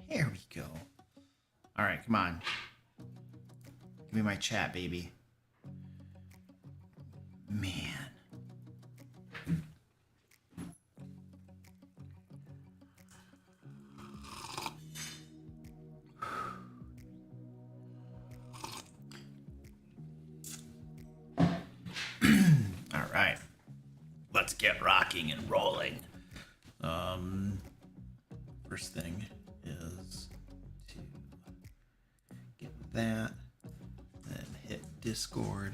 There we go. All right, come on. Give me my chat, baby. Man. All right. Let's get rocking and rolling. First thing is to get that, then hit Discord.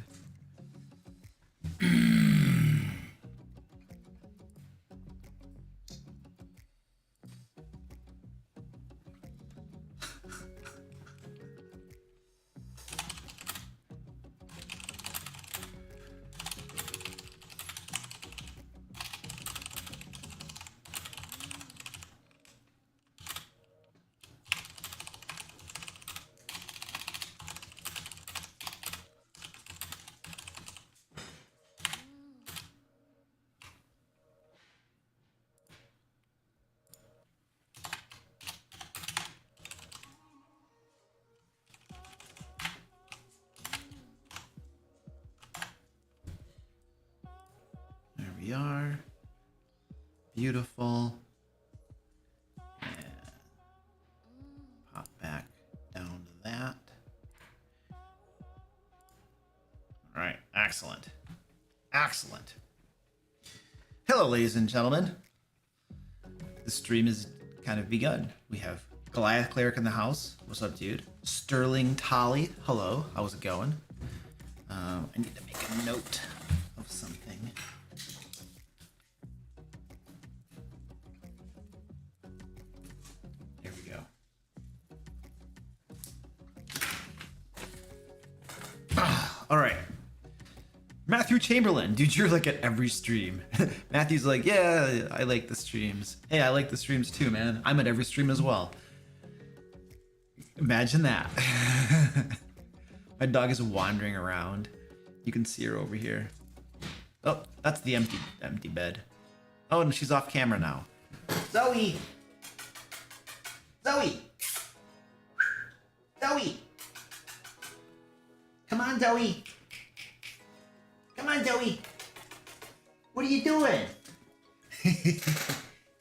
There we are. Beautiful. And pop back down to that. All right, excellent. Excellent. Hello, ladies and gentlemen. The stream has kind of begun. We have Goliath Cleric in the house. What's up, dude? Sterling Tolly. Hello, how's it going? I need to make a note of something. There we go. All right. Matthew Chamberlain, dude, you're like at every stream. Matthew's like, yeah, I like the streams. Hey, I like the streams too, man. I'm at every stream as well. Imagine that. My dog is wandering around. You can see her over here. Oh, that's the empty bed. Oh, and she's off camera now. Zoe! Zoe! Zoe! Come on, Zoe! Come on, Zoe! What are you doing?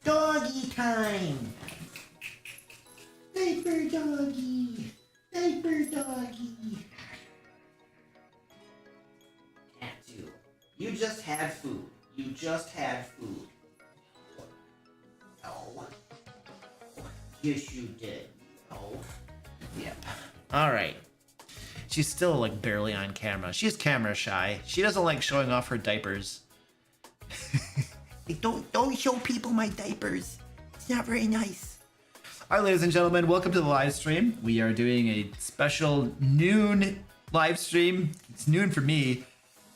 Doggy time! Diaper doggy! Diaper doggy! Can't you? You just had food. You just had food. No. Yes, you did. No. Yep. Alright. She's still like barely on camera. She's camera shy. She doesn't like showing off her diapers. Don't show people my diapers. It's not very nice. All right, ladies and gentlemen, welcome to the live stream. We are doing a special noon live stream. It's noon for me,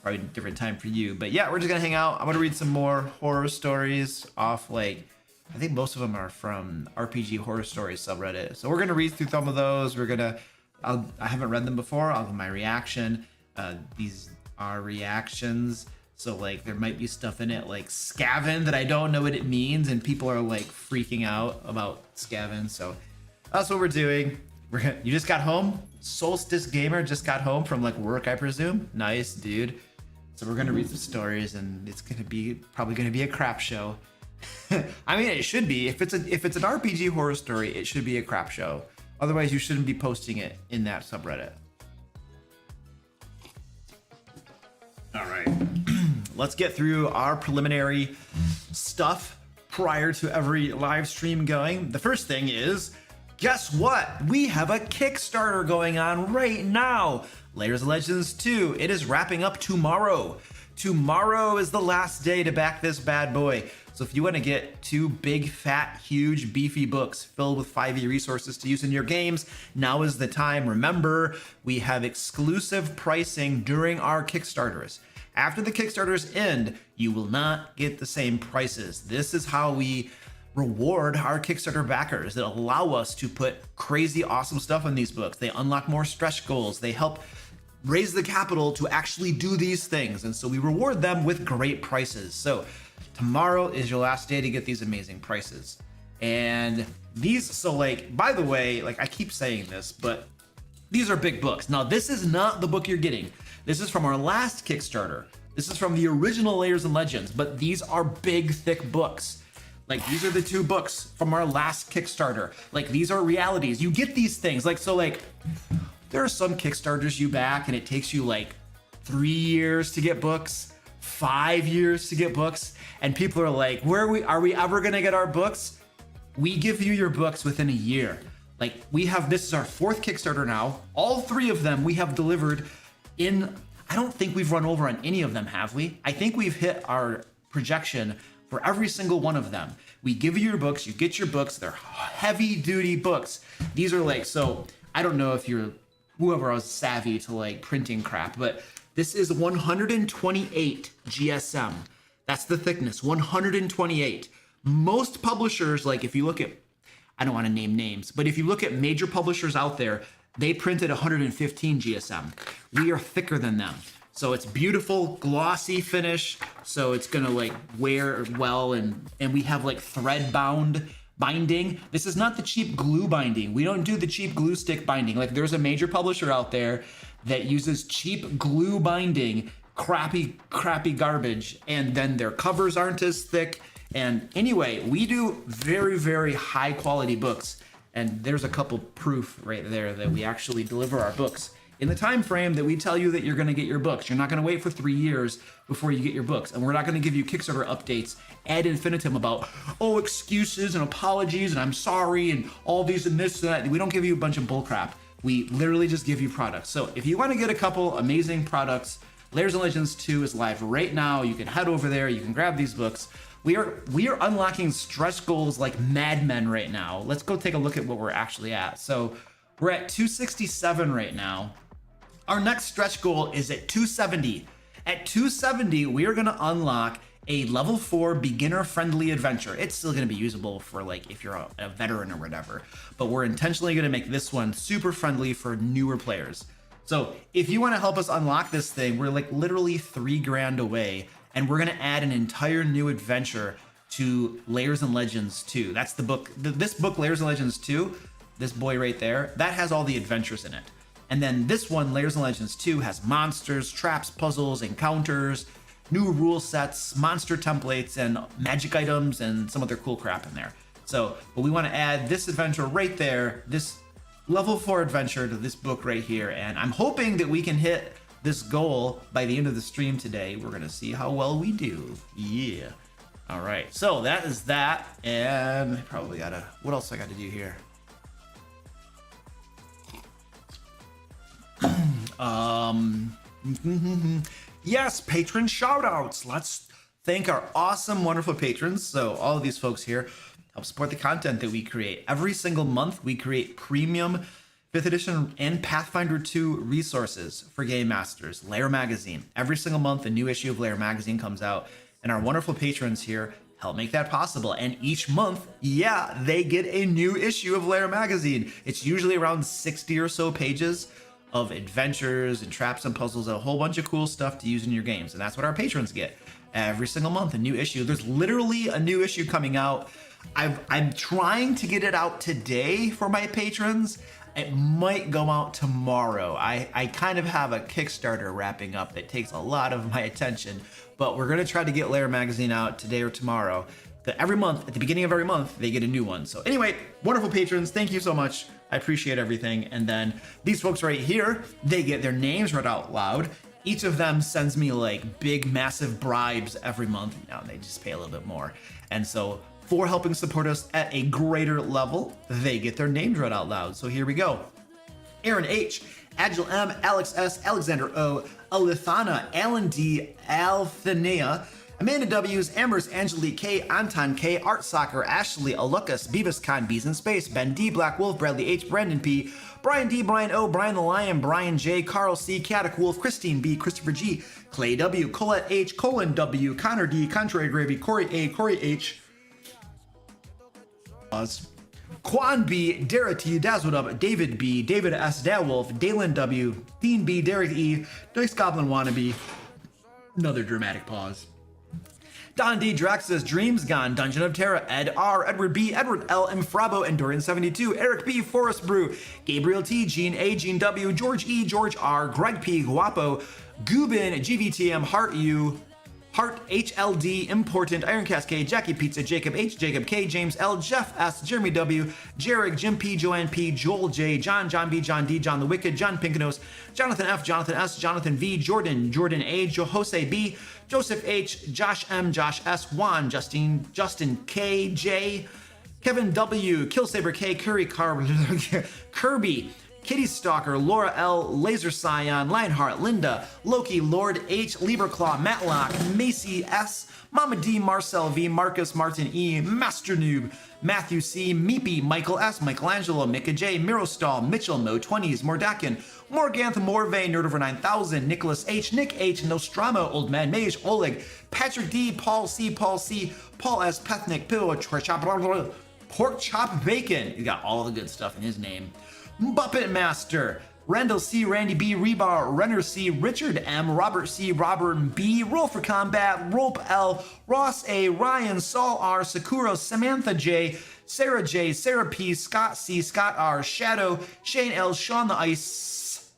probably a different time for you. But yeah, we're just gonna hang out. I'm gonna read some more horror stories off like, I think most of them are from RPG Horror Stories subreddit. So we're gonna read through some of those. I haven't read them before. I'll give my reaction. These are reactions. So like there might be stuff in it like Scavin that I don't know what it means, and people are like freaking out about Scavin. So that's what we're doing. You just got home? Solstice Gamer just got home from like work, I presume. Nice, dude. So we're gonna read some stories, and it's probably gonna be a crap show. I mean, it should be. If it's an RPG horror story, it should be a crap show. Otherwise, you shouldn't be posting it in that subreddit. All right. Let's get through our preliminary stuff prior to every live stream going. The first thing is, guess what? We have a Kickstarter going on right now. Lair's Legends 2. It is wrapping up tomorrow. Tomorrow is the last day to back this bad boy. So if you want to get 2 big, fat, huge, beefy books filled with 5e resources to use in your games, now is the time. Remember, we have exclusive pricing during our Kickstarters. After the Kickstarters end, you will not get the same prices. This is how we reward our Kickstarter backers that allow us to put crazy awesome stuff in these books. They unlock more stretch goals. They help raise the capital to actually do these things. And so we reward them with great prices. So tomorrow is your last day to get these amazing prices. And these, so like, by the way, like I keep saying this, but these are big books. Now, this is not the book you're getting. This is from our last Kickstarter. This is from the original Layers and Legends, but these are big, thick books. Like, these are the 2 books from our last Kickstarter. Like, these are realities. You get these things. Like, so like, there are some Kickstarters you back and it takes you like 3 years to get books, 5 years to get books. And people are like, are we ever gonna get our books? We give you your books within a year. Like, this is our 4th Kickstarter now. All 3 of them we have delivered in, I don't think we've run over on any of them, have we? I think we've hit our projection for every single one of them. We give you your books, you get your books, they're heavy duty books. These are like, so I don't know if you're, whoever was savvy to like printing crap, but this is 128 GSM. That's the thickness, 128. Most publishers, like if you look at, I don't want to name names, but if you look at major publishers out there, they printed 115 GSM. We are thicker than them. So it's beautiful, glossy finish. So it's gonna like wear well, and we have like thread bound binding. This is not the cheap glue binding. We don't do the cheap glue stick binding. Like, there's a major publisher out there that uses cheap glue binding, crappy garbage, and then their covers aren't as thick. And anyway, we do very, very high quality books. And there's a couple proof right there that we actually deliver our books in the time frame that we tell you that you're going to get your books. You're not going to wait for 3 years before you get your books. And we're not going to give you Kickstarter updates ad infinitum about, oh, excuses and apologies and I'm sorry and all these and this and that. We don't give you a bunch of bullcrap. We literally just give you products. So if you want to get a couple amazing products, Layers and Legends 2 is live right now. You can head over there. You can grab these books. We are unlocking stretch goals like madmen right now. Let's go take a look at what we're actually at. So we're at 267 right now. Our next stretch goal is at 270. At 270, we are gonna unlock a level 4 beginner friendly adventure. It's still gonna be usable for like if you're a veteran or whatever, but we're intentionally gonna make this one super friendly for newer players. So if you wanna help us unlock this thing, we're like literally $3,000 away, and we're gonna add an entire new adventure to Layers and Legends 2. That's the book, this book, Layers and Legends 2, this boy right there, that has all the adventures in it. And then this one, Layers and Legends 2, has monsters, traps, puzzles, encounters, new rule sets, monster templates, and magic items, and some other cool crap in there. So, but we want to add this adventure right there, this level 4 adventure to this book right here. And I'm hoping that we can hit this goal by the end of the stream today. We're going to see how well we do. Yeah. All right. So that is that. And I probably got to, what else I got to do here? Yes, patron shout outs. Let's thank our awesome, wonderful patrons. So all of these folks here help support the content that we create. Every single month, we create premium 5th edition and Pathfinder 2 resources for Game Masters, Lair Magazine. Every single month, a new issue of Lair Magazine comes out, and our wonderful patrons here help make that possible. And each month, yeah, they get a new issue of Lair Magazine. It's usually around 60 or so pages of adventures and traps and puzzles and a whole bunch of cool stuff to use in your games. And that's what our patrons get every single month, a new issue. There's literally a new issue coming out. I'm trying to get it out today for my patrons. It might go out tomorrow. I kind of have a Kickstarter wrapping up that takes a lot of my attention, but we're gonna try to get Lair Magazine out today or tomorrow. Every month, at the beginning of every month, they get a new one. So anyway, wonderful patrons, thank you so much. I appreciate everything. And then these folks right here, they get their names read out loud. Each of them sends me like big, massive bribes every month. Now they just pay a little bit more. And so for helping support us at a greater level, they get their names read out loud. So here we go. Aaron H, Agile M, Alex S, Alexander O, Alithana, Alan D, Althanea, Amanda W's, Amber's, Angelique K, Anton K, Art Soccer, Ashley, Alucas, Beavis Con, Bees in Space, Ben D, Black Wolf, Bradley H, Brandon P, Brian D, Brian O, Brian the Lion, Brian J, Carl C, Catic Wolf, Christine B, Christopher G, Clay W, Colette H, Colin W, Connor D, Contrary Gravy, Corey A, Corey H, Quan B, Dara T, Dazzled Up, David B, David S, Dawolf, Dalen W, Dean B, Derek E, Dice Goblin Wannabe, another dramatic pause. Don D. Draxus, Dreams Gone, Dungeon of Terra, Ed R, Edward B, Edward L, M. Frabo, Endurian72, Eric B, Forest Brew, Gabriel T, Gene A, Gene W, George E, George R, Greg P, Guapo, Gubin, GVTM, Heart U, Heart HLD, Important, Iron Cascade, Jackie Pizza, Jacob H, Jacob K, James L, Jeff S, Jeremy W, Jarek, Jim P, Joanne P, Joel J, John B, John D, John the Wicked, John Pinkanos, Jonathan F, Jonathan S, Jonathan V, Jordan A, Jose B, Joseph H, Josh M, Josh S, Juan, Justin K, J, Kevin W, Killsaber K, Kirby, Kitty Stalker, Laura L, Laser Scion, Lionheart, Linda, Loki, Lord H, Lieberclaw, Matlock, Macy S, Mama D, Marcel V, Marcus, Martin E, Master Noob, Matthew C, Meepy, Michael S, Michelangelo, Mika J, Mirostal, Mitchell, Mo20s, Mordakin, Morganth, Morvay, Nerd over 9000, Nicholas H, Nick H, Nostramo, Old Man Mage, Oleg, Patrick D, Paul C, Paul S, Pethnick, Pork Chop Bacon. He got all the good stuff in his name. Muppet Master, Randall C, Randy B, Rebar, Renner C, Richard M, Robert C, Robert B, Roll for Combat, Rope L, Ross A, Ryan, Saul R, Sakura, Samantha J, Sarah J, Sarah P, Scott C, Scott R, Shadow, Shane L, Sean the Ice,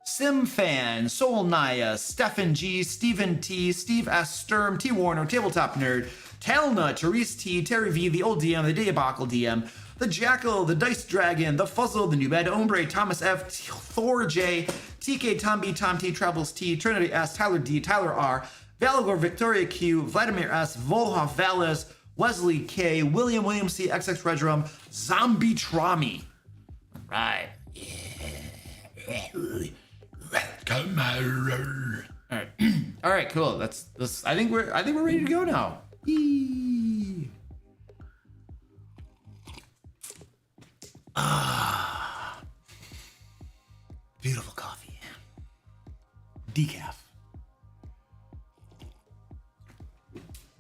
Sim Fan, Soul Naya, Stefan G, Stephen T, Steve S, Sturm, T Warner, Tabletop Nerd, Talna, Therese T, Terry V, the Old DM, the Debacle DM, the Jackal, the Dice Dragon, the Fuzzle, the New Bad Ombre, Thomas F, Thor J, TK, Tom B, Tom T, Travels T, Trinity S, Tyler D, Tyler R, Valagor, Victoria Q, Vladimir S, Volhoff Valles, Wesley K, William C, XX Redrum, Zombie Trami. Right. Come on. All right. All right, cool. That's I think we're ready to go now. Eee. Ah, beautiful coffee. Decaf.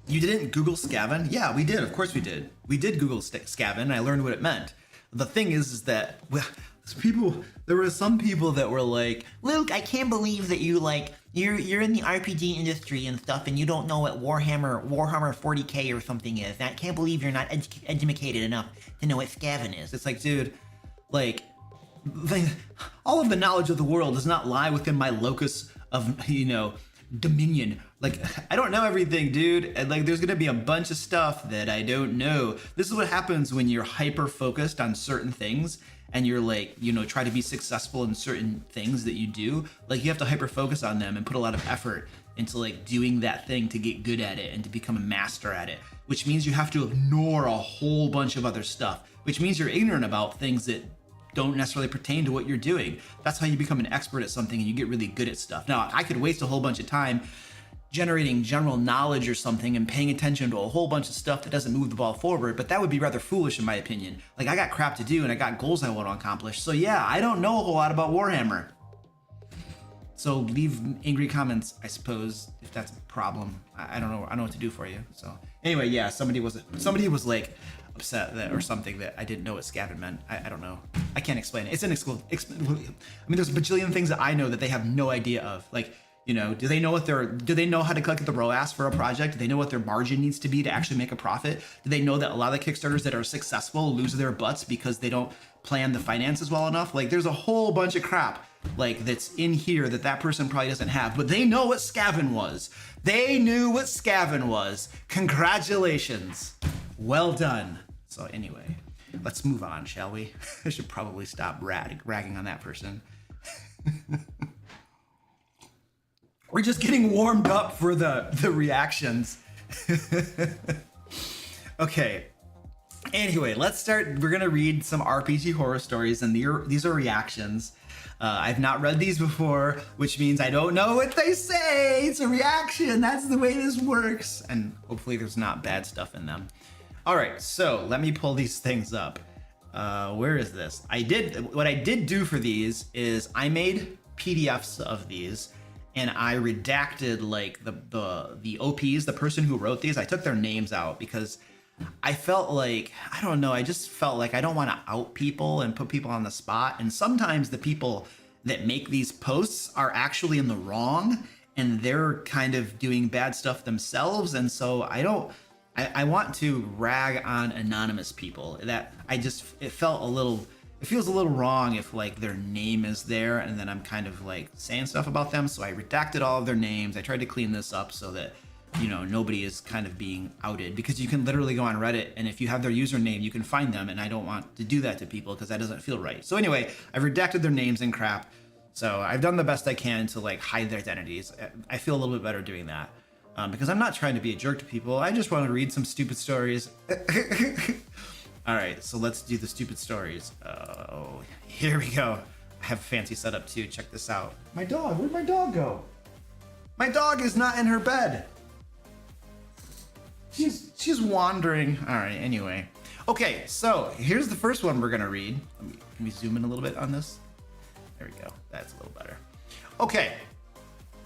You didn't Google Scavin? Yeah, we did. Of course we did. We did Google Scavin, and I learned what it meant. The thing is that there were some people that were like, Luke, I can't believe that you're in the RPG industry and stuff, and you don't know what Warhammer 40K or something is. I can't believe you're not educated enough to know what Scavin is. It's like, dude, like, all of the knowledge of the world does not lie within my locus of, dominion. Like, I don't know everything, dude. And like, there's gonna be a bunch of stuff that I don't know. This is what happens when you're hyper focused on certain things and you're like, try to be successful in certain things that you do. Like, you have to hyper focus on them and put a lot of effort into like doing that thing to get good at it and to become a master at it, which means you have to ignore a whole bunch of other stuff, which means you're ignorant about things that don't necessarily pertain to what you're doing. That's how you become an expert at something and you get really good at stuff. Now, I could waste a whole bunch of time generating general knowledge or something and paying attention to a whole bunch of stuff that doesn't move the ball forward, but that would be rather foolish in my opinion. Like, I got crap to do and I got goals I want to accomplish. So yeah, I don't know a whole lot about Warhammer. So leave angry comments, I suppose, if that's a problem. I don't know. I don't know what to do for you. So anyway, yeah, somebody was like upset that or something that I didn't know what Scavin meant. I don't know. I can't explain it. It's an I mean, there's a bajillion things that I know that they have no idea of. Like, do they know how to collect the ROAS for a project? Do they know what their margin needs to be to actually make a profit? Do they know that a lot of the Kickstarters that are successful lose their butts because they don't plan the finances well enough? Like, there's a whole bunch of crap like that's in here that person probably doesn't have, but they know what Scavin was. They knew what Scavin was. Congratulations. Well done. So anyway, let's move on, shall we? I should probably stop ragging on that person. We're just getting warmed up for the reactions. Okay. Anyway, let's start. We're gonna read some RPG horror stories, and these are reactions. I've not read these before, which means I don't know what they say. It's a reaction. That's the way this works. And hopefully there's not bad stuff in them. All right, so let me pull these things up. Where is this? What I did do for these is I made PDFs of these, and I redacted like the OPs, the person who wrote these. I took their names out because I felt like, I don't know, I just felt like I don't want to out people and put people on the spot. And sometimes the people that make these posts are actually in the wrong. and they're kind of doing bad stuff themselves. And so I want to rag on anonymous people. That it feels a little wrong if like their name is there and then I'm kind of like saying stuff about them. So I redacted all of their names. I tried to clean this up so that, nobody is kind of being outed, because you can literally go on Reddit and if you have their username, you can find them. And I don't want to do that to people because that doesn't feel right. So anyway, I've redacted their names and crap. So I've done the best I can to like hide their identities. I feel a little bit better doing that because I'm not trying to be a jerk to people. I just want to read some stupid stories. All right, so let's do the stupid stories. Oh, here we go. I have a fancy setup too. Check this out. My dog, where'd my dog go? My dog is not in her bed. She's wandering. All right, anyway. Okay, so here's the first one we're gonna read. Can we zoom in a little bit on this? There we go, that's a little better. Okay,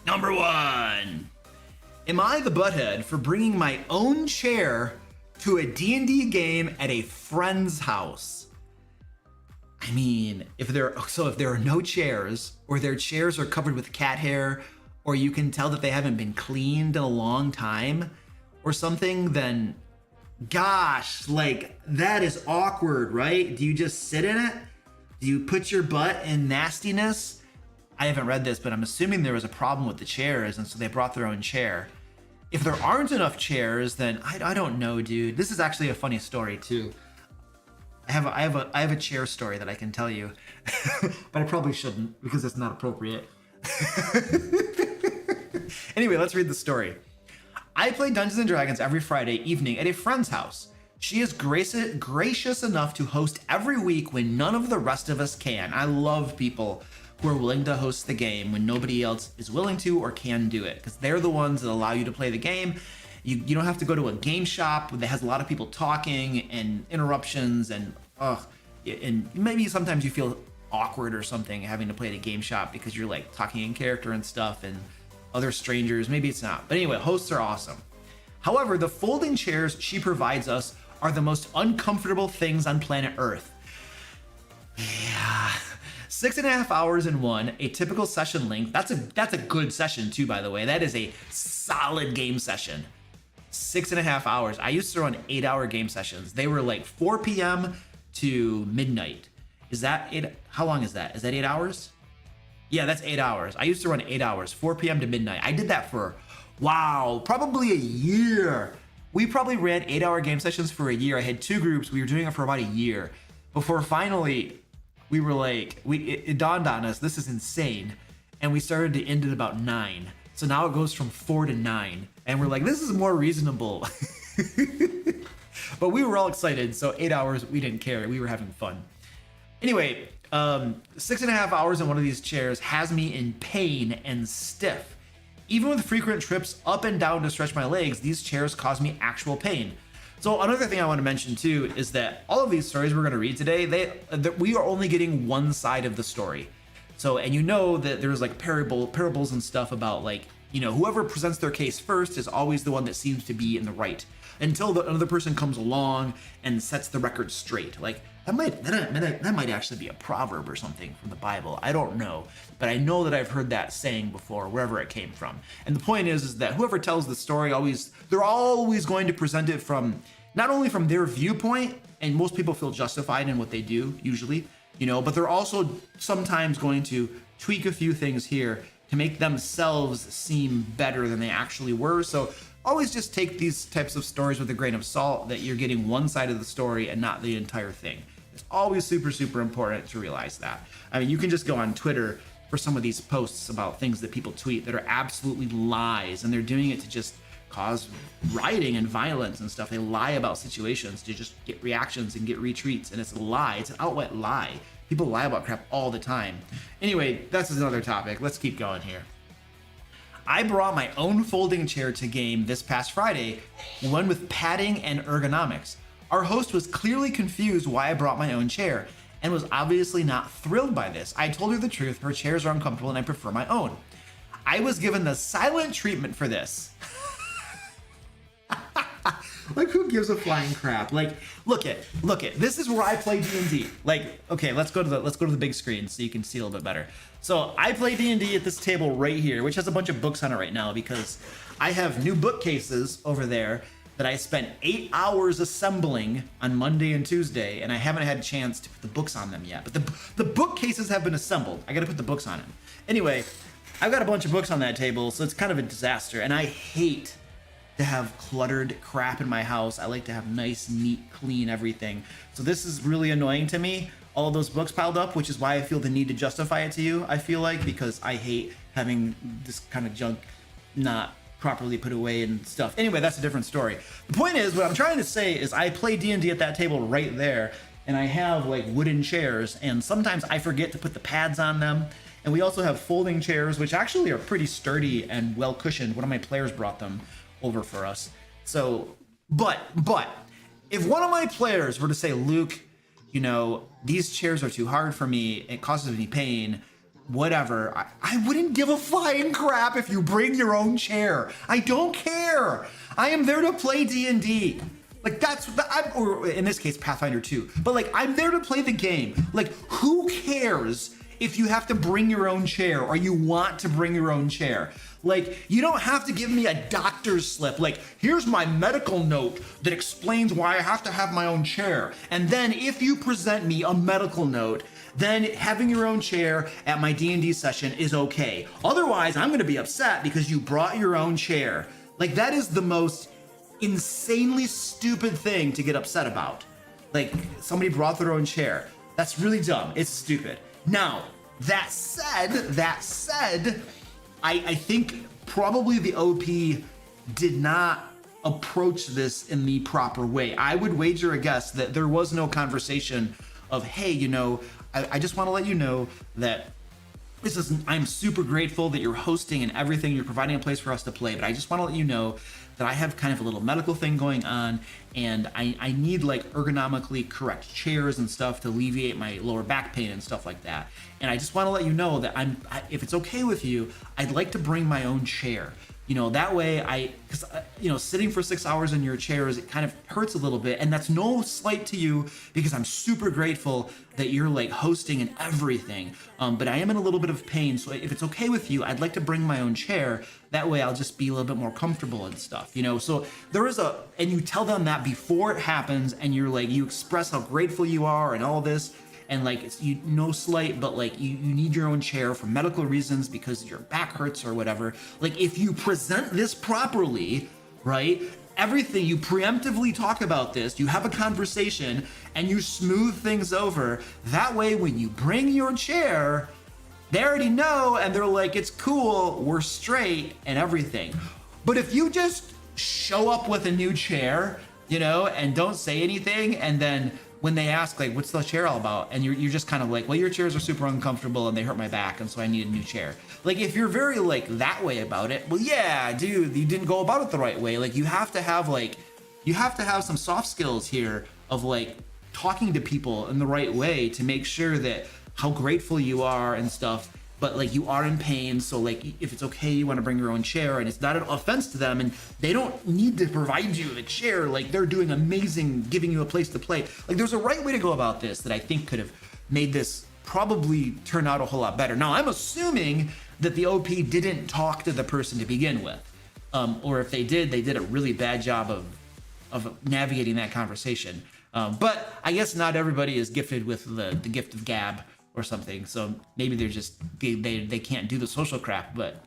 number 1. Am I the butthead for bringing my own chair to a D&D game at a friend's house? I mean, if there are no chairs, or their chairs are covered with cat hair, or you can tell that they haven't been cleaned in a long time or something, then gosh, like that is awkward, right? Do you just sit in it? Do you put your butt in nastiness? I haven't read this, but I'm assuming there was a problem with the chairs, and so they brought their own chair. If there aren't enough chairs, then I don't know, dude. This is actually a funny story too. I have a chair story that I can tell you, but I probably shouldn't because it's not appropriate. Anyway, let's read the story. I play Dungeons and Dragons every Friday evening at a friend's house. She is gracious enough to host every week when none of the rest of us can. I love people who are willing to host the game when nobody else is willing to or can do it, because they're the ones that allow you to play the game. You don't have to go to a game shop that has a lot of people talking and interruptions and maybe sometimes you feel awkward or something having to play at a game shop because you're like talking in character and stuff and other strangers. Maybe it's not. But anyway, hosts are awesome. However, the folding chairs she provides us are the most uncomfortable things on planet Earth. Yeah. 6.5 hours in one, a typical session length. That's a good session too, by the way. That is a solid game session. 6.5 hours. I used to run 8-hour game sessions. They were like 4 p.m. to midnight. Is that 8? How long is that? Is that 8 hours? Yeah, that's 8 hours. I used to run 8 hours, 4 p.m. to midnight. I did that for, probably a year. We probably ran 8-hour game sessions for a year. I had 2 groups. We were doing it for about a year before finally we were like, it dawned on us, this is insane. And we started to end at about 9. So now it goes from 4 to 9. And we're like, this is more reasonable. But we were all excited. So 8 hours, we didn't care. We were having fun. Anyway, 6.5 hours in one of these chairs has me in pain and stiff. Even with frequent trips up and down to stretch my legs, these chairs cause me actual pain. So another thing I want to mention too is that all of these stories we're going to read today, we are only getting one side of the story. So, and you know that there's like parables and stuff about like, whoever presents their case first is always the one that seems to be in the right until another person comes along and sets the record straight. Like that might actually be a proverb or something from the Bible. I don't know, but I know that I've heard that saying before, wherever it came from. And the point is that whoever tells the story they're always going to present it from not only from their viewpoint, and most people feel justified in what they do usually, but they're also sometimes going to tweak a few things here to make themselves seem better than they actually were. So always just take these types of stories with a grain of salt, that you're getting one side of the story and not the entire thing. It's always super, super important to realize that. I mean, you can just go on Twitter for some of these posts about things that people tweet that are absolutely lies, and they're doing it to just cause rioting and violence and stuff. They lie about situations to just get reactions and get retweets, and it's a lie. It's an outright lie. People lie about crap all the time. Anyway, that's another topic. Let's keep going here. I brought my own folding chair to game this past Friday, one with padding and ergonomics. Our host was clearly confused why I brought my own chair and was obviously not thrilled by this. I told her the truth, her chairs are uncomfortable and I prefer my own. I was given the silent treatment for this. Like, who gives a flying crap? Like, look it. This is where I play D&D. Like, okay, let's go to the big screen so you can see a little bit better. So I play D&D at this table right here, which has a bunch of books on it right now because I have new bookcases over there that I spent 8 hours assembling on Monday and Tuesday, and I haven't had a chance to put the books on them yet. But the bookcases have been assembled. I got to put the books on them. Anyway, I've got a bunch of books on that table, so it's kind of a disaster. And I hate to have cluttered crap in my house. I like to have nice, neat, clean everything. So this is really annoying to me. All of those books piled up, which is why I feel the need to justify it to you, I feel like, because I hate having this kind of junk not properly put away and stuff. Anyway, that's a different story. The point is, what I'm trying to say is I play D&D at that table right there, and I have like wooden chairs, and sometimes I forget to put the pads on them. And we also have folding chairs, which actually are pretty sturdy and well cushioned. One of my players brought them over for us. So, but if one of my players were to say, Luke, you know, these chairs are too hard for me, it causes me pain, whatever, I wouldn't give a flying crap if you bring your own chair. I don't care. I am there to play D&D. Like, that's, or in this case, Pathfinder 2. But like, I'm there to play the game. Like, who cares if you have to bring your own chair or you want to bring your own chair? Like, you don't have to give me a doctor's slip. Like, here's my medical note that explains why I have to have my own chair. And then if you present me a medical note, then having your own chair at my D&D session is okay. Otherwise, I'm gonna be upset because you brought your own chair. Like, that is the most insanely stupid thing to get upset about. Like, somebody brought their own chair. That's really dumb. It's stupid. Now, that said, I think probably the OP did not approach this in the proper way. I would wager a guess that there was no conversation of, hey, you know, I just want to let you know that I'm super grateful that you're hosting and everything, you're providing a place for us to play, but I just want to let you know that I have kind of a little medical thing going on, and I need like ergonomically correct chairs and stuff to alleviate my lower back pain and stuff like that. And I just want to let you know that if it's okay with you, I'd like to bring my own chair. You know, that way because you know, sitting for 6 hours in your chairs, it kind of hurts a little bit, and that's no slight to you because I'm super grateful that you're like hosting and everything. But I am in a little bit of pain, so if it's okay with you, I'd like to bring my own chair. That way I'll just be a little bit more comfortable and stuff, you know? So there is and you tell them that before it happens, and you're like, you express how grateful you are and all this. And like, it's no slight, but like you need your own chair for medical reasons because your back hurts or whatever. Like, if you present this properly, right? Everything, you preemptively talk about this, you have a conversation and you smooth things over. That way, when you bring your chair, they already know and they're like, it's cool, we're straight and everything. But if you just show up with a new chair, you know, and don't say anything, and then when they ask, like, what's the chair all about? And you're just kind of like, well, your chairs are super uncomfortable and they hurt my back, and so I need a new chair. Like, if you're very like that way about it, well, yeah, dude, you didn't go about it the right way. Like, you have to have some soft skills here of like talking to people in the right way to make sure that how grateful you are and stuff. But like, you are in pain, so like, if it's okay, you want to bring your own chair, and it's not an offense to them, and they don't need to provide you with a chair. Like, they're doing amazing, giving you a place to play. Like, there's a right way to go about this that I think could have made this probably turn out a whole lot better. Now, I'm assuming that the OP didn't talk to the person to begin with, or if they did a really bad job of navigating that conversation. But I guess not everybody is gifted with the gift of gab or something, so maybe they're just they can't do the social crap. But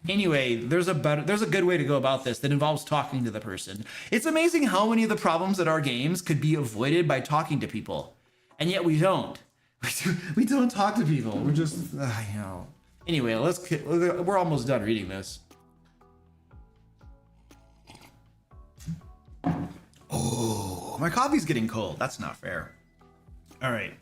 anyway, there's a good way to go about this that involves talking to the person. It's amazing how many of the problems at our games could be avoided by talking to people, and yet we don't. We don't talk to people. We're just you know. Anyway, we're almost done reading this. Oh, my coffee's getting cold. That's not fair. All right.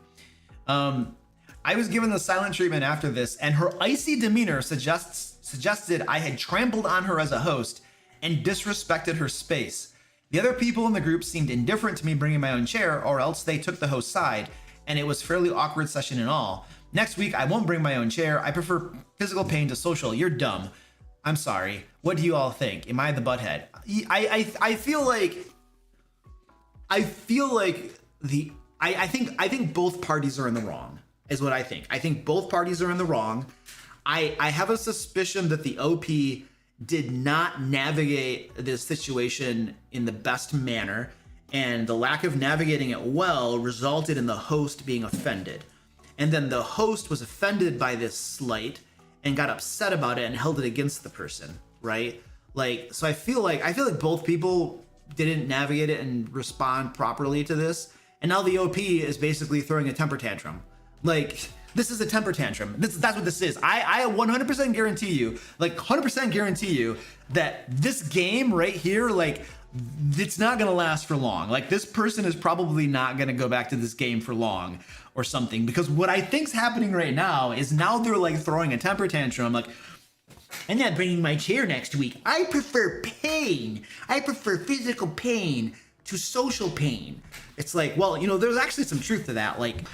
I was given the silent treatment after this, and her icy demeanor suggested I had trampled on her as a host and disrespected her space. The other people in the group seemed indifferent to me bringing my own chair, or else they took the host's side, and it was a fairly awkward session in all. Next week, I won't bring my own chair. I prefer physical pain to social. You're dumb. I'm sorry. What do you all think? Am I the butthead? I feel like I feel like I think both parties are in the wrong, is what I think. I think both parties are in the wrong. I have a suspicion that the OP did not navigate this situation in the best manner, and the lack of navigating it well resulted in the host being offended. And then the host was offended by this slight and got upset about it and held it against the person, right? Like, so I feel like both people didn't navigate it and respond properly to this. And now the OP is basically throwing a temper tantrum. Like, this is a temper tantrum. That's what this is. I 100% guarantee you, like 100% guarantee you that this game right here, like, it's not gonna last for long. Like, this person is probably not gonna go back to this game for long or something, because what I think's happening right now is now they're like throwing a temper tantrum, like, I'm not bringing my chair next week. I prefer pain. I prefer physical pain to social pain. It's like, well, you know, there's actually some truth to that. Like,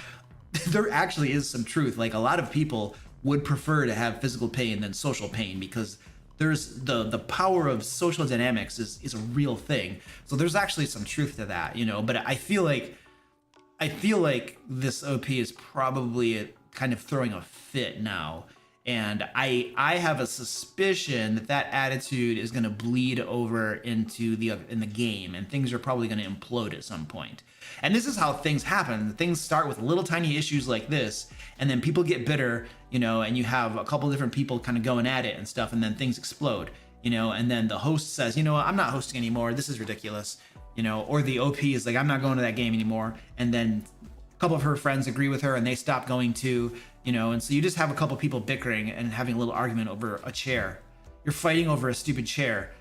there actually is some truth. Like, a lot of people would prefer to have physical pain than social pain, because there's the power of social dynamics is a real thing. So there's actually some truth to that, you know. But I feel like this OP is probably kind of throwing a fit now. And I have a suspicion that that attitude is going to bleed over into in the game, and things are probably going to implode at some point. And this is how things happen. Things start with little tiny issues like this, and then people get bitter, you know, and you have a couple different people kind of going at it and stuff, and then things explode, you know, and then the host says, you know what, I'm not hosting anymore. This is ridiculous, you know, or the OP is like, I'm not going to that game anymore. And then a couple of her friends agree with her and they stop going too, you know, and so you just have a couple people bickering and having a little argument over a chair. You're fighting over a stupid chair.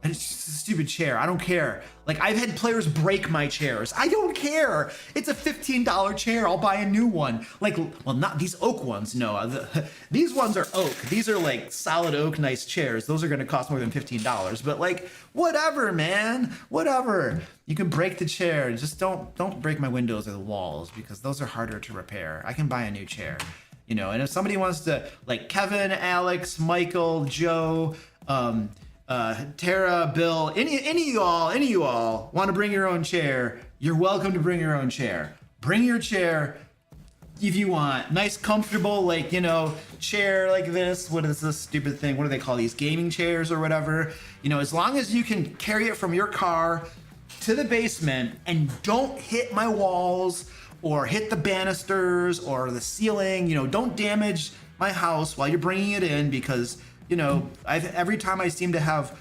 And it's just a stupid chair. I don't care. Like, I've had players break my chairs. I don't care. It's a $15 chair. I'll buy a new one. Like, well, not these oak ones. No, these ones are oak. These are like solid oak, nice chairs. Those are going to cost more than $15. But like, whatever, man. Whatever. You can break the chair. Just don't break my windows or the walls, because those are harder to repair. I can buy a new chair. You know, and if somebody wants to, like Kevin, Alex, Michael, Joe, Tara, Bill, any of you all want to bring your own chair, you're welcome to bring your own chair. Bring your chair if you want. Nice, comfortable, like, you know, chair like this. What is this stupid thing? What do they call these? Gaming chairs or whatever. You know, as long as you can carry it from your car to the basement and don't hit my walls or hit the banisters or the ceiling, you know, don't damage my house while you're bringing it in, because, you know, every time I seem to have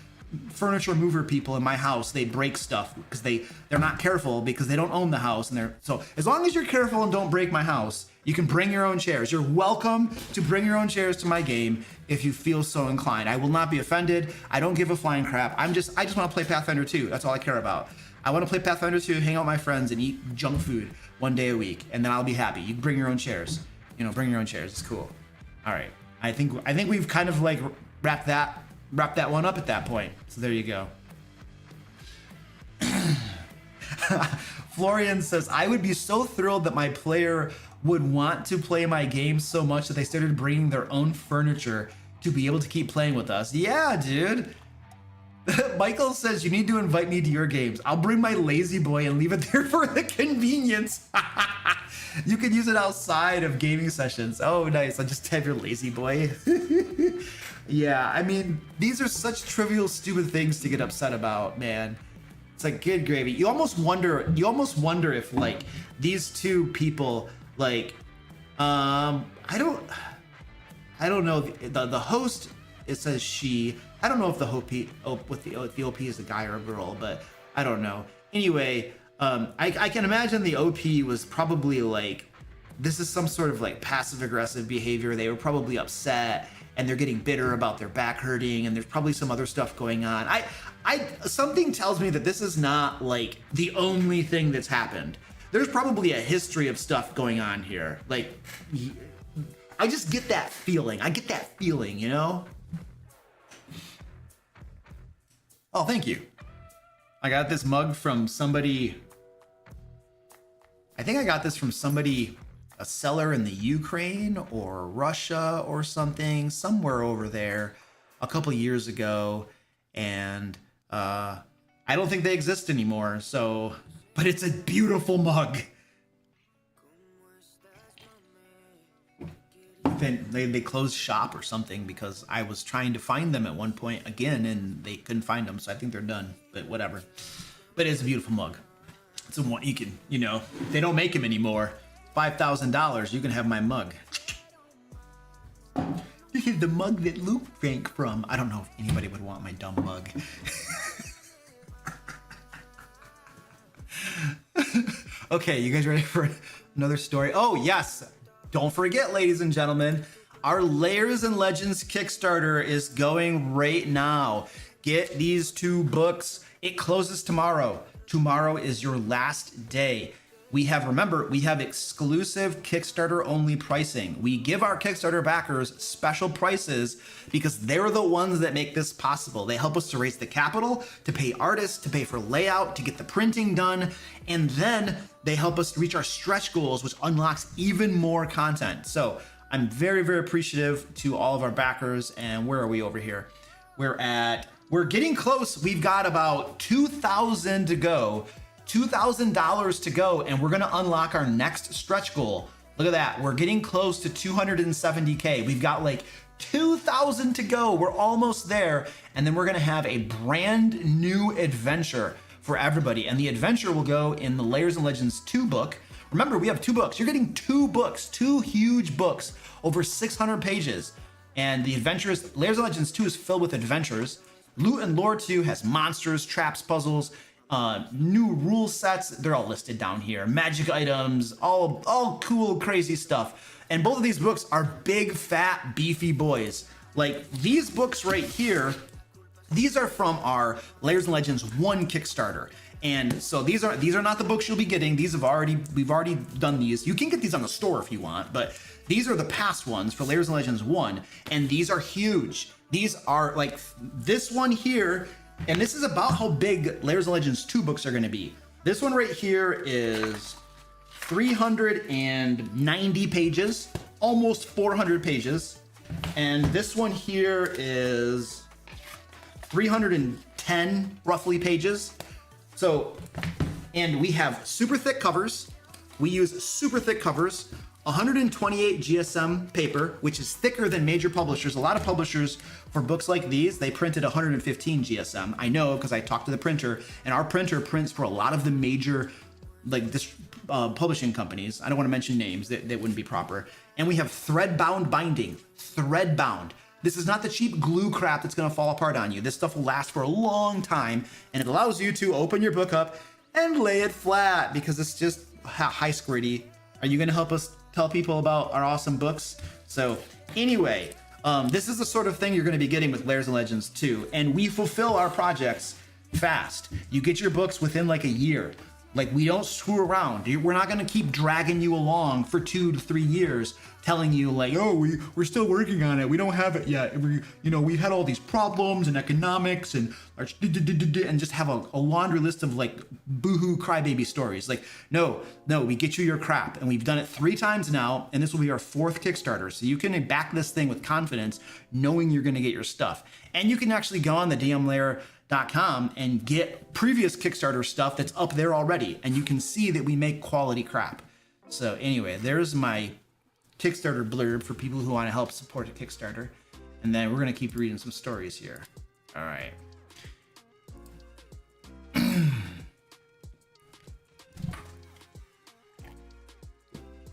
furniture mover people in my house, they break stuff because they're not careful, because they don't own the house. And so as long as you're careful and don't break my house, you can bring your own chairs. You're welcome to bring your own chairs to my game if you feel so inclined. I will not be offended. I don't give a flying crap. I just want to play Pathfinder 2. That's all I care about. I want to play Pathfinder 2, hang out with my friends, and eat junk food one day a week, and then I'll be happy. You can bring your own chairs. You know, bring your own chairs. It's cool. All right. I think we've kind of like wrapped that one up at that point. So there you go. Florian says, I would be so thrilled that my player would want to play my game so much that they started bringing their own furniture to be able to keep playing with us. Yeah, dude. Michael says, you need to invite me to your games. I'll bring my lazy boy and leave it there for the convenience. You can use it outside of gaming sessions. Oh, nice. I'll just have your lazy boy. Yeah, I mean, these are such trivial, stupid things to get upset about, man. It's like, good gravy. You almost wonder if, like, these two people, like, I don't know. The host, it says she. I don't know if the OP is a guy or a girl, but I don't know. Anyway, I can imagine the OP was probably like, this is some sort of like passive aggressive behavior. They were probably upset and they're getting bitter about their back hurting, and there's probably some other stuff going on. Something tells me that this is not like the only thing that's happened. There's probably a history of stuff going on here. Like, I just get that feeling. You know? Oh, thank you. I got this mug from somebody. I think I got this from somebody, a seller in the Ukraine or Russia or something, somewhere over there a couple years ago. And I don't think they exist anymore. So but it's a beautiful mug. Then they closed shop or something because I was trying to find them at one point again and they couldn't find them, so I think they're done, but whatever. But it's a beautiful mug. It's a one you can, you know, if they don't make them anymore, $5,000, you can have my mug. This is the mug that Luke drank from. I don't know if anybody would want my dumb mug. Okay, you guys ready for another story? Oh, yes. Don't forget, ladies and gentlemen, our Layers and Legends Kickstarter is going right now. Get these 2 books. It closes tomorrow. Tomorrow is your last day. Remember, we have exclusive Kickstarter only pricing. We give our Kickstarter backers special prices because they're the ones that make this possible. They help us to raise the capital, to pay artists, to pay for layout, to get the printing done, and then they help us reach our stretch goals, which unlocks even more content. So I'm very, very appreciative to all of our backers. And where are we over here? We're getting close. We've got about 2,000 to go. $2,000 to go, and we're gonna unlock our next stretch goal. Look at that, we're getting close to 270K. We've got like 2,000 to go. We're almost there, and then we're gonna have a brand new adventure for everybody. And the adventure will go in the Layers and Legends 2 book. Remember, we have 2 books. You're getting 2 books, 2 huge books, over 600 pages. And the adventures, Layers and Legends 2 is filled with adventures. Loot and Lore 2 has monsters, traps, puzzles, new rule sets. They're all listed down here. Magic items, all cool, crazy stuff. And both of these books are big, fat, beefy boys. Like these books right here, these are from our Layers and Legends 1 Kickstarter. And so these are not the books you'll be getting. We've already done these. You can get these on the store if you want, but these are the past ones for Layers and Legends 1, and these are huge. These are like this one here. And this is about how big Layers and Legends 2 books are going to be. This one right here is 390 pages, almost 400 pages. And this one here is 310 roughly pages. So, and we have super thick covers. We use super thick covers. 128 GSM paper, which is thicker than major publishers. A lot of publishers for books like these, they printed 115 GSM. I know because I talked to the printer, and our printer prints for a lot of the major like this publishing companies. I don't want to mention names, that wouldn't be proper. And we have thread bound binding, thread bound. This is not the cheap glue crap that's going to fall apart on you. This stuff will last for a long time, and it allows you to open your book up and lay it flat because it's just high squirty. Are you going to help us tell people about our awesome books? So anyway, this is the sort of thing you're going to be getting with Layers and Legends 2, and we fulfill our projects fast. You get your books within like a year. Like, we don't screw around. We're not going to keep dragging you along for 2 to 3 years telling you like, oh, we're still working on it. We don't have it yet. We had all these problems and economics and just have a laundry list of like boohoo crybaby stories. Like, no, we get you your crap, and we've done it 3 times now, and this will be our 4th Kickstarter. So you can back this thing with confidence, knowing you're going to get your stuff. And you can actually go on the DMLair.com and get previous Kickstarter stuff that's up there already, and you can see that we make quality crap. So anyway, there's my Kickstarter blurb for people who want to help support a Kickstarter, and then we're going to keep reading some stories here. All right.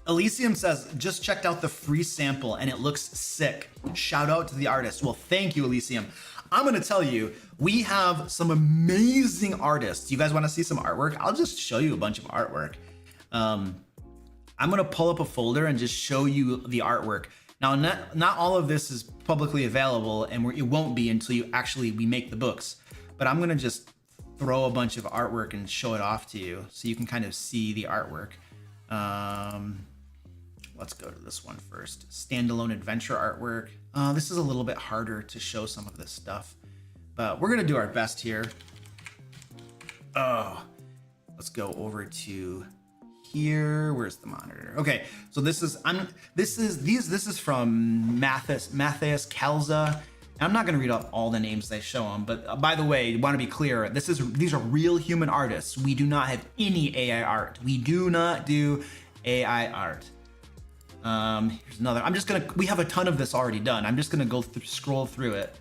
Elysium says, just checked out the free sample and it looks sick. Shout out to the artist. Well, thank you, Elysium. I'm going to tell you, we have some amazing artists. You guys want to see some artwork? I'll just show you a bunch of artwork. I'm going to pull up a folder and just show you the artwork. Now, not all of this is publicly available, and it won't be until we make the books. But I'm going to just throw a bunch of artwork and show it off to you so you can kind of see the artwork. Let's go to this one first. Standalone adventure artwork. This is a little bit harder to show some of this stuff, but we're gonna do our best here. Let's go over to here. Where's the monitor? Okay, so this is from Matthias Kalza. And I'm not going to read off all the names they show them, but by the way, I want to be clear, these are real human artists. We do not have any AI art. We do not do AI art. Here's another. We have a ton of this already done. I'm just gonna go scroll through it.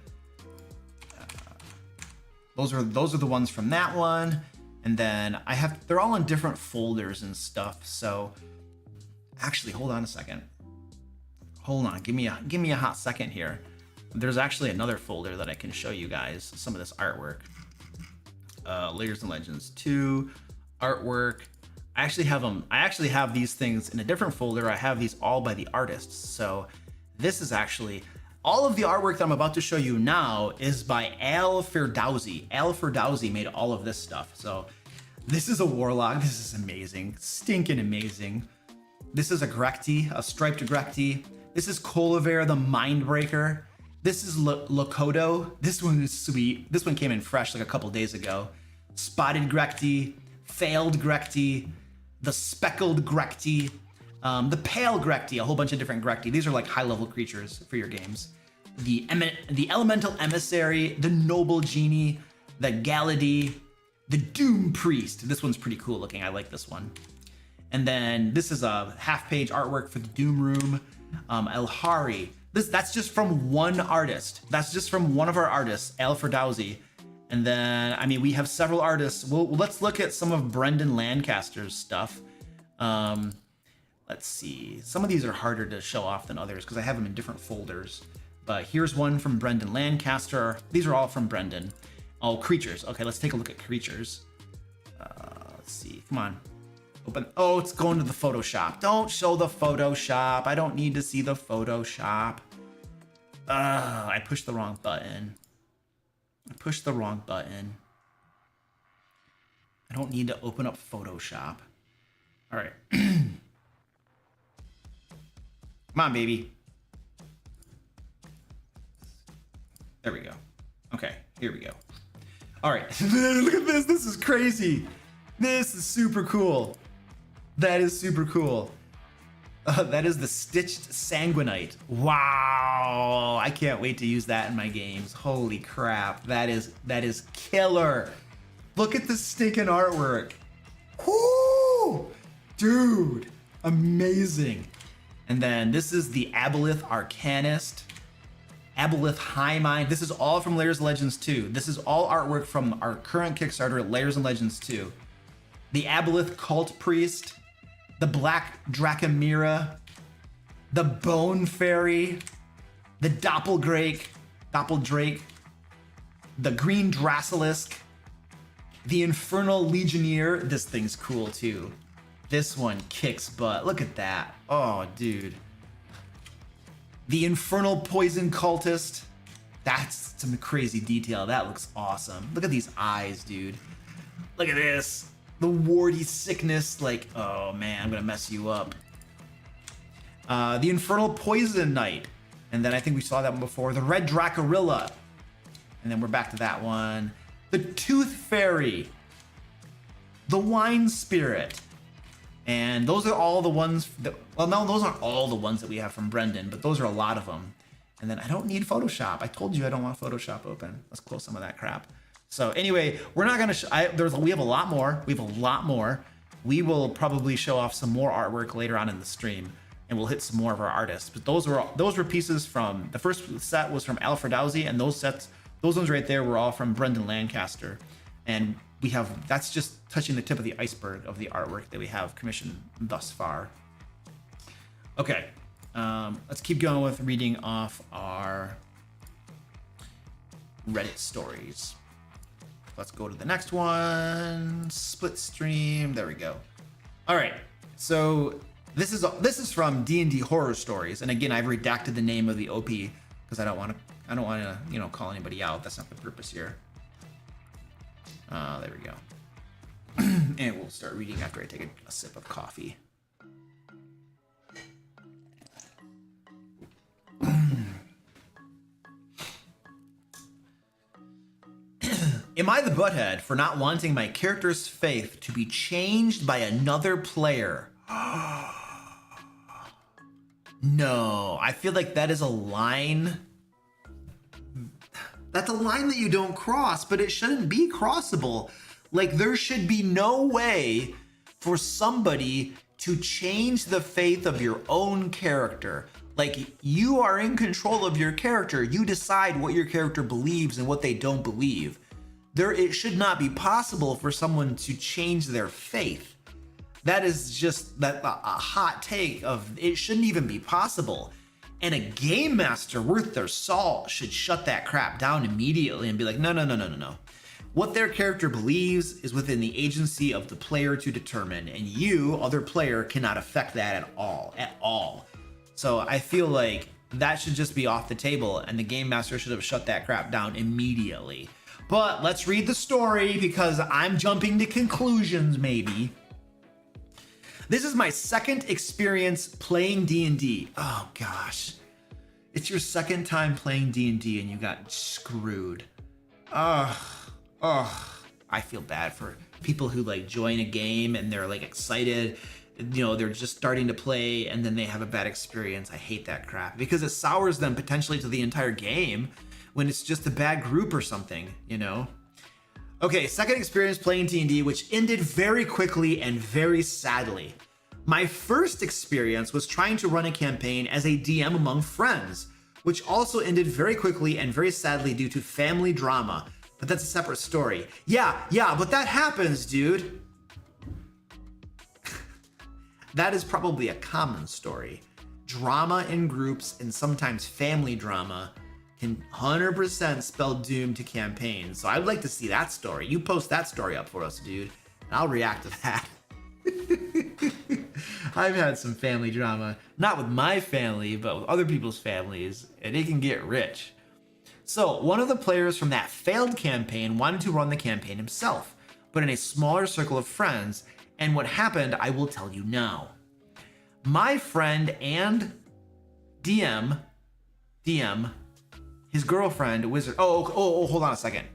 Those are the ones from that one, and then they're all in different folders and stuff. So actually, hold on a second. Hold on, give me a hot second here. There's actually another folder that I can show you guys some of this artwork. Layers and Legends 2 artwork. I actually have these things in a different folder. I have these all by the artists. So this is actually all of the artwork that I'm about to show you now is by Al Ferdowsi. Al Ferdowsi made all of this stuff. So this is a warlock. This is amazing, stinking amazing. This is a Grekti, a striped Grekti. This is Kolaver the Mindbreaker. This is Lokodo. This one is sweet. This one came in fresh like a couple days ago. Spotted Grekti, Failed Grekti, the Speckled Grekti, the Pale Grekti, a whole bunch of different Grekti. These are like high-level creatures for your games. The Elemental Emissary, the Noble Genie, the Galady, the Doom Priest. This one's pretty cool looking. I like this one. And then this is a half-page artwork for the Doom Room. Elhari. That's just from one artist. That's just from one of our artists, Al Ferdowsi. And then, I mean, we have several artists. Let's look at some of Brendan Lancaster's stuff. Let's see. Some of these are harder to show off than others because I have them in different folders. But here's one from Brendan Lancaster. These are all from Brendan. Oh, creatures. Okay, let's take a look at creatures. Let's see. Come on. Open. Oh, it's going to the Photoshop. Don't show the Photoshop. I don't need to see the Photoshop. I pushed the wrong button. I don't need to open up Photoshop. All right. Come on, baby. There we go. Okay, here we go. All right. Look at this. This is crazy. This is super cool. That is super cool. That is the Stitched Sanguinite. Wow. I can't wait to use that in my games. Holy crap. That is killer. Look at the stinking artwork. Whoo! Dude, amazing. And then this is the Aboleth Arcanist. Aboleth High Mind. This is all from Layers and Legends 2. This is all artwork from our current Kickstarter, Layers and Legends 2. The Aboleth Cult Priest, the Black Dracomira, the Bone Fairy, the Doppeldrake, the Green Drasilisk, the Infernal Legionnaire. This thing's cool too. This one kicks butt. Look at that. Oh, dude. The Infernal Poison Cultist. That's some crazy detail. That looks awesome. Look at these eyes, dude. Look at this. The Warty Sickness, like, oh man, I'm gonna mess you up. The Infernal Poison Knight, and then I think we saw that one before. The Red Dracarilla, and then we're back to that one. The Tooth Fairy, the Wine Spirit, and those are all the ones that, well, no, those aren't all the ones that we have from Brendan, but those are a lot of them. And then I don't need Photoshop. I told you I don't want Photoshop open. Let's close some of that crap. So anyway, we're not gonna. We have a lot more. We will probably show off some more artwork later on in the stream, and we'll hit some more of our artists. But those were pieces from the first set was from Al Ferdowsi, and those ones right there were all from Brendan Lancaster. And that's just touching the tip of the iceberg of the artwork that we have commissioned thus far. Okay, let's keep going with reading off our Reddit stories. Let's go to the next one. Split stream. There we go. All right. So this is from D&D Horror Stories, and again, I've redacted the name of the OP because I don't want to call anybody out. That's not the purpose here. There we go. And we'll start reading after I take a sip of coffee. Am I the butthead for not wanting my character's faith to be changed by another player? No, I feel like that is a line That's a line that you don't cross, but it shouldn't be crossable. Like, there should be no way for somebody to change the faith of your own character. Like, you are in control of your character. You decide what your character believes and what they don't believe. It should not be possible for someone to change their faith. That is just a hot take of it shouldn't even be possible. And a game master worth their salt should shut that crap down immediately and be like, no. What their character believes is within the agency of the player to determine, and you, other player, cannot affect that at all. So I feel like that should just be off the table, and the game master should have shut that crap down immediately. But let's read the story, because I'm jumping to conclusions maybe. This is my second experience playing D&D. Oh gosh. It's your second time playing D&D and you got screwed. I feel bad for people who like join a game and they're like excited. You know, they're just starting to play and then they have a bad experience. I hate that crap because it sours them potentially to the entire game when it's just a bad group or something, you know? Okay, second experience playing D&D, which ended very quickly and very sadly. My first experience was trying to run a campaign as a DM among friends, which also ended very quickly and very sadly due to family drama. But that's a separate story. Yeah, but that happens, dude. That is probably a common story. Drama in groups and sometimes family drama can 100% spell doom to campaigns. So I'd like to see that story. You post that story up for us, dude, and I'll react to that. I've had some family drama, not with my family, but with other people's families, and it can get rich. So one of the players from that failed campaign wanted to run the campaign himself, but in a smaller circle of friends, and what happened, I will tell you now. My friend and DM, his girlfriend, wizard. Oh, hold on a second.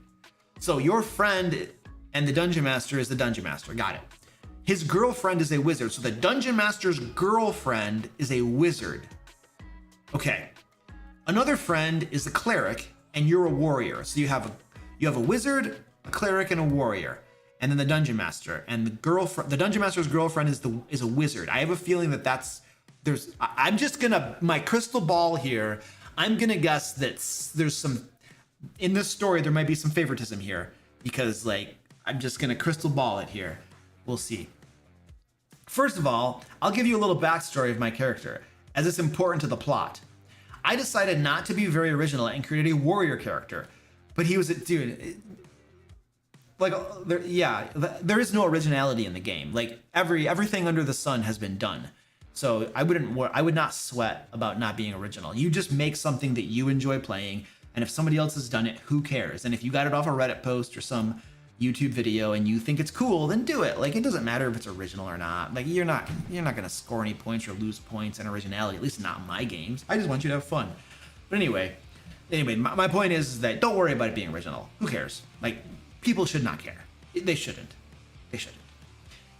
So your friend and the dungeon master is the dungeon master. Got it. His girlfriend is a wizard. So the dungeon master's girlfriend is a wizard. Okay. Another friend is a cleric, and you're a warrior. So you have a wizard, a cleric, and a warrior, and then the dungeon master. And the dungeon master's girlfriend is a wizard. I have a feeling that I'm just gonna my crystal ball here. I'm gonna guess that there's some in this story. There might be some favoritism here because like I'm just gonna crystal ball it here. We'll see. First of all, I'll give you a little backstory of my character, as it's important to the plot. I decided not to be very original and created a warrior character, but he was a dude. There is no originality in the game. Like everything under the sun has been done. So I would not sweat about not being original. You just make something that you enjoy playing, and if somebody else has done it, who cares? And if you got it off a Reddit post or some YouTube video and you think it's cool, then do it. Like, it doesn't matter if it's original or not. Like, you're not gonna score any points or lose points in originality, at least not in my games. I just want you to have fun. But anyway, my point is that don't worry about it being original. Who cares? Like, people should not care. They shouldn't.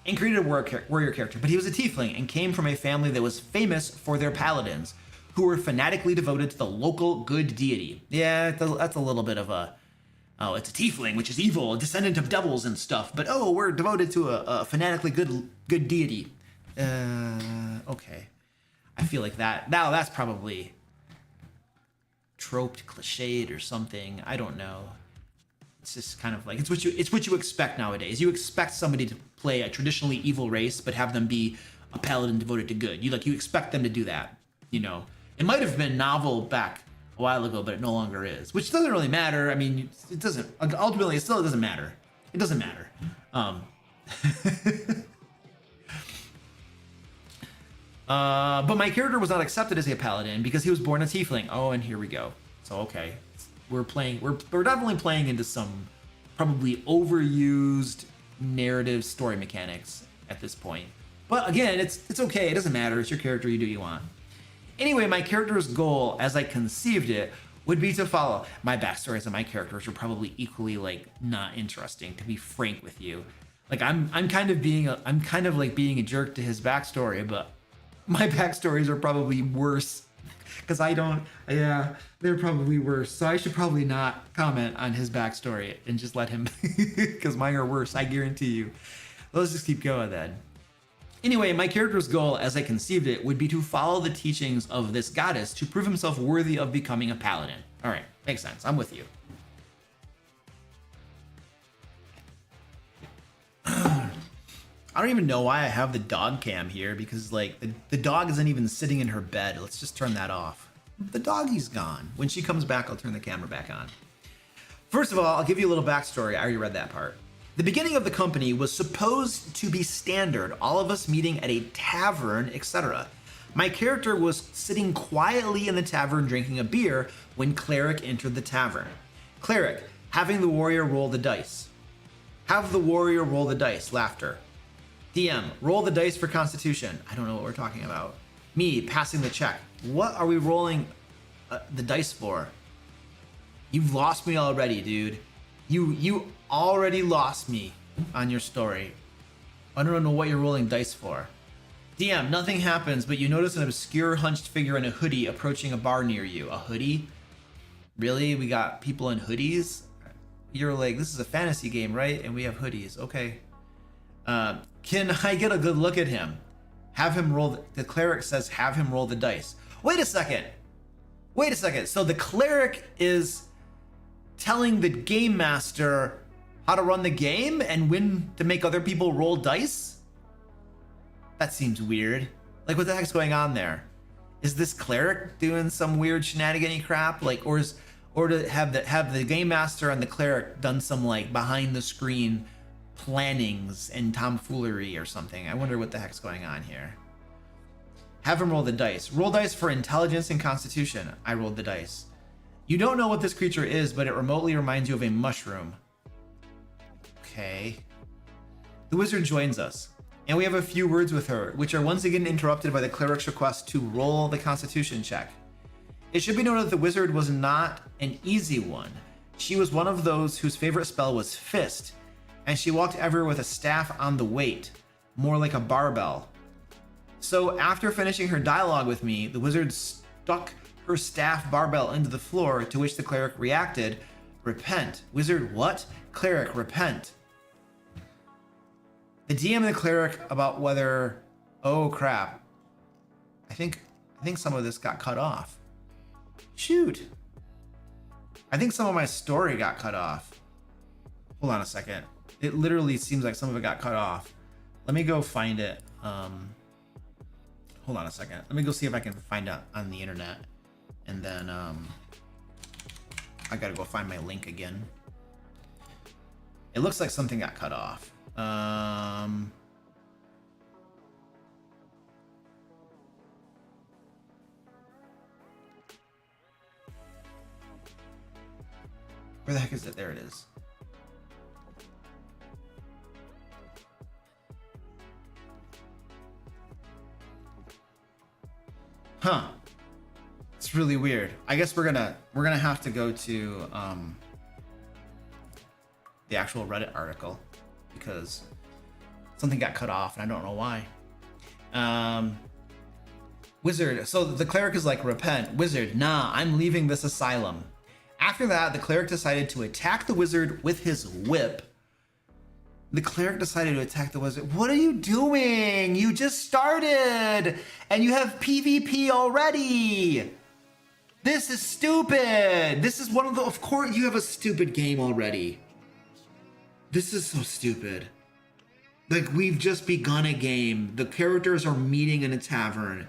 And created a warrior character, but he was a tiefling and came from a family that was famous for their paladins, who were fanatically devoted to the local good deity. Yeah, that's a little bit of a, oh, it's a tiefling, which is evil, a descendant of devils and stuff, but oh, we're devoted to a fanatically good deity. Okay. I feel like that's probably troped, cliched, or something. I don't know. It's just kind of like it's what you expect nowadays. You expect somebody to play a traditionally evil race, but have them be a paladin devoted to good. You expect them to do that. You know, it might have been novel back a while ago, but it no longer is. Which doesn't really matter. I mean, it doesn't. Ultimately, it doesn't matter. It doesn't matter. But my character was not accepted as a paladin because he was born a tiefling. Oh, and here we go. So okay. We're definitely playing into some probably overused narrative story mechanics at this point. But again, it's okay. It doesn't matter. It's your character. You do what you want. Anyway, my character's goal, as I conceived it, would be to follow. My backstories and my characters are probably equally like not interesting, to be frank with you. Like I'm kind of being a jerk to his backstory, but my backstories are probably worse Because I don't, yeah, they're probably worse. So I should probably not comment on his backstory and just let him, because mine are worse, I guarantee you. Let's just keep going then. Anyway, my character's goal, as I conceived it, would be to follow the teachings of this goddess to prove himself worthy of becoming a paladin. All right, makes sense. I'm with you. I don't even know why I have the dog cam here, because like the dog isn't even sitting in her bed. Let's just turn that off. The doggy's gone. When she comes back, I'll turn the camera back on. First of all, I'll give you a little backstory. I already read that part. The beginning of the company was supposed to be standard, all of us meeting at a tavern, etc. My character was sitting quietly in the tavern drinking a beer when Cleric entered the tavern. Cleric, having the warrior roll the dice. Have the warrior roll the dice. Laughter. DM, roll the dice for Constitution. I don't know what we're talking about. Me, passing the check. What are we rolling the dice for? You've lost me already, dude. You already lost me on your story. I don't know what you're rolling dice for. DM, nothing happens, but you notice an obscure hunched figure in a hoodie approaching a bar near you. A hoodie? Really? We got people in hoodies? You're like, this is a fantasy game, right? And we have hoodies. Okay. Can I get a good look at him? Have him roll. The cleric says, have him roll the dice. Wait a second. Wait a second. So the cleric is telling the game master how to run the game and when to make other people roll dice? That seems weird. Like, what the heck's going on there? Is this cleric doing some weird shenanigan-y crap? Like, or to have the game master and the cleric done some like behind the screen plannings and tomfoolery or something? I wonder what the heck's going on here. Have him roll the dice. Roll dice for intelligence and constitution. I rolled the dice. You don't know what this creature is, but it remotely reminds you of a mushroom. Okay. The wizard joins us, and we have a few words with her, which are once again interrupted by the cleric's request to roll the constitution check. It should be noted that the wizard was not an easy one. She was one of those whose favorite spell was fist, and she walked everywhere with a staff on the weight, more like a barbell. So after finishing her dialogue with me, the wizard stuck her staff barbell into the floor, to which the cleric reacted, repent. Wizard, what? Cleric, repent. The DM and the cleric about whether, oh crap. I think some of this got cut off. Shoot. I think some of my story got cut off. Hold on a second. It literally seems like some of it got cut off. Let me go find it. Hold on a second. Let me go see if I can find it on the internet. And then I gotta go find my link again. It looks like something got cut off. Where the heck is it? There it is. Huh. It's really weird. I guess we're gonna have to go to the actual Reddit article, because something got cut off and I don't know why. Wizard, so the cleric is like, repent. Wizard, nah, I'm leaving this asylum. After that, the cleric decided to attack the wizard with his whip. The cleric decided to attack the wizard. What are you doing? You just started and you have PvP already. This is stupid. This is one of course you have a stupid game already. This is so stupid. Like, we've just begun a game. The characters are meeting in a tavern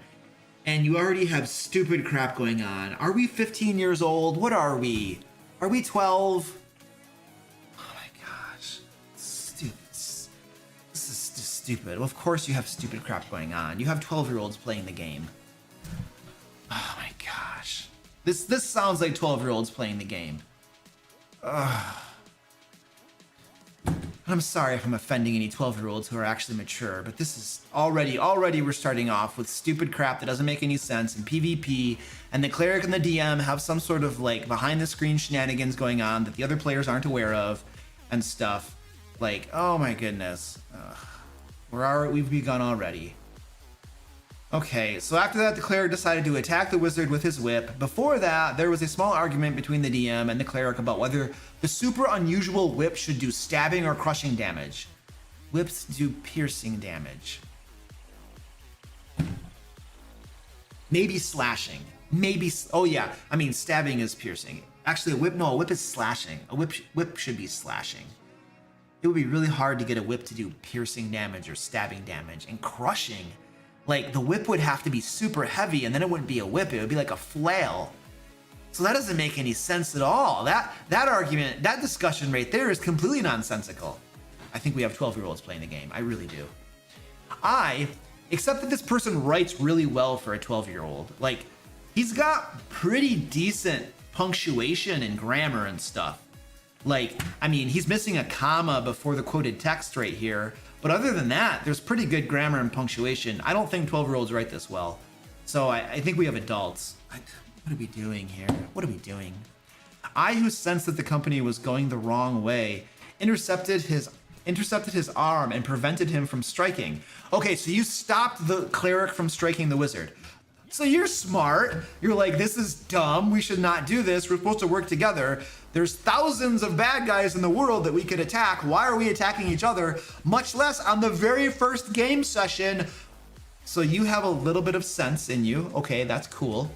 and you already have stupid crap going on. Are we 15 years old? What are we? Are we 12? Oh my gosh. Stupid. This is just stupid. Well, of course you have stupid crap going on. You have 12-year-olds playing the game. Oh my gosh. This sounds like 12-year-olds playing the game. Ugh. I'm sorry if I'm offending any 12-year-olds who are actually mature, but this is already we're starting off with stupid crap that doesn't make any sense in PvP, and the cleric and the DM have some sort of like behind the screen shenanigans going on that the other players aren't aware of and stuff. Like, oh my goodness. We've begun already. Okay, so after that, the cleric decided to attack the wizard with his whip. Before that, there was a small argument between the DM and the cleric about whether the super unusual whip should do stabbing or crushing damage. Whips do piercing damage. Maybe slashing. Maybe, oh yeah, I mean stabbing is piercing. Actually, a whip is slashing. Whip should be slashing. It would be really hard to get a whip to do piercing damage or stabbing damage. And crushing, like the whip would have to be super heavy and then it wouldn't be a whip, it would be like a flail. So that doesn't make any sense at all. That argument, that discussion right there is completely nonsensical. I think we have 12-year-olds playing the game. I really do. Except that this person writes really well for a 12-year-old. Like, he's got pretty decent punctuation and grammar and stuff. Like, I mean, he's missing a comma before the quoted text right here. But other than that, there's pretty good grammar and punctuation. I don't think 12-year-olds write this well. So I think we have adults. What are we doing here? What are we doing? I, who sensed that the company was going the wrong way, intercepted his arm and prevented him from striking. Okay, so you stopped the cleric from striking the wizard. So you're smart. You're like, this is dumb. We should not do this. We're supposed to work together. There's thousands of bad guys in the world that we could attack. Why are we attacking each other? Much less on the very first game session. So you have a little bit of sense in you. Okay, that's cool.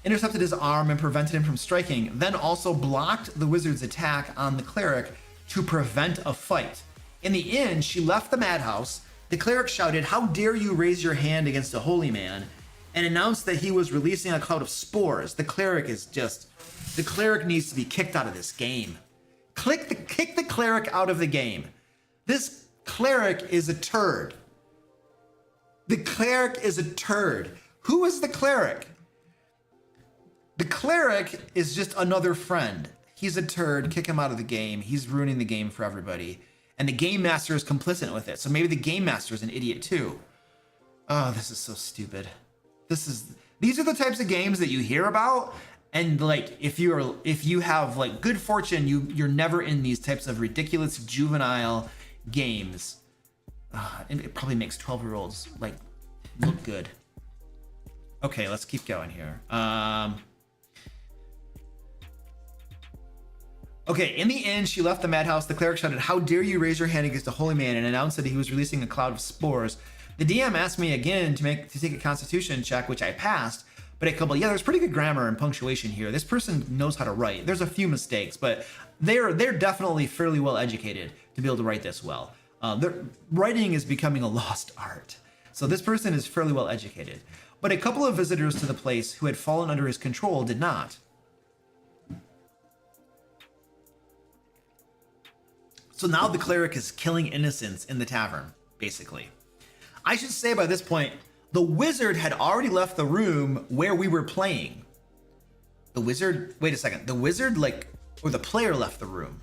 Intercepted his arm and prevented him from striking, then also blocked the wizard's attack on the cleric to prevent a fight. In the end, she left the madhouse. The cleric shouted, "How dare you raise your hand against a holy man?" and announced that he was releasing a cloud of spores. The cleric needs to be kicked out of this game. Kick the cleric out of the game. This cleric is a turd. The cleric is a turd. Who is the cleric? The cleric is just another friend. He's a turd. Kick him out of the game. He's ruining the game for everybody. And the game master is complicit with it. So maybe the game master is an idiot too. Oh, this is so stupid. These are the types of games that you hear about. And like, if you have like good fortune, you're never in these types of ridiculous juvenile games. And it probably makes 12-year-olds like look good. Okay, let's keep going here. Okay, in the end, she left the madhouse. The cleric shouted, "How dare you raise your hand against a holy man?" and announced that he was releasing a cloud of spores. The DM asked me again to take a constitution check, which I passed. But there's pretty good grammar and punctuation here. This person knows how to write. There's a few mistakes, but they're definitely fairly well educated to be able to write this well. Their writing is becoming a lost art. So this person is fairly well educated. But a couple of visitors to the place who had fallen under his control did not. So now the cleric is killing innocents in the tavern, basically. I should say by this point, the wizard had already left the room where we were playing. Wait a second. The wizard, or the player left the room.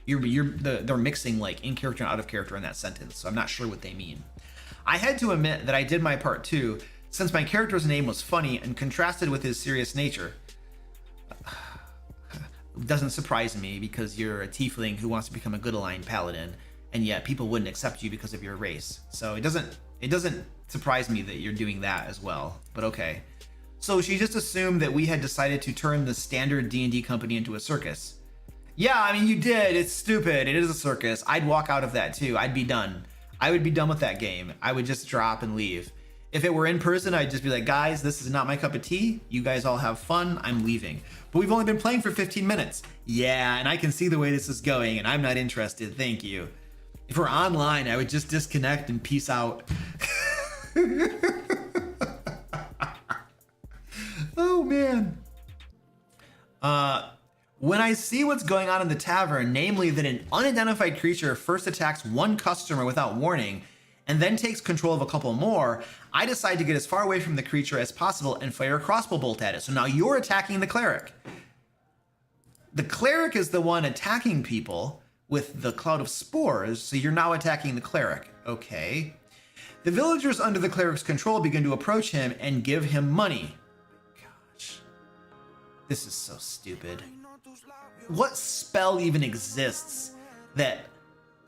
They're mixing like in character and out of character in that sentence, so I'm not sure what they mean. I had to admit that I did my part too, since my character's name was funny and contrasted with his serious nature. Doesn't surprise me because you're a tiefling who wants to become a good aligned paladin, and yet people wouldn't accept you because of your race. So it doesn't surprise me that you're doing that as well, but okay. So she just assumed that we had decided to turn the standard D&D company into a circus. Yeah, I mean, you did. It's stupid. It is a circus. I'd walk out of that too. I'd be done. I would be done with that game. I would just drop and leave. If it were in person, I'd just be like, guys, this is not my cup of tea. You guys all have fun. I'm leaving. But we've only been playing for 15 minutes. Yeah, and I can see the way this is going, and I'm not interested. Thank you. If we're online, I would just disconnect and peace out. Oh, man. When I see what's going on in the tavern, namely that an unidentified creature first attacks one customer without warning and then takes control of a couple more, I decide to get as far away from the creature as possible and fire a crossbow bolt at it. So now you're attacking the cleric. The cleric is the one attacking people with the cloud of spores, so you're now attacking the cleric. Okay. The villagers under the cleric's control begin to approach him and give him money. Gosh. This is so stupid. What spell even exists that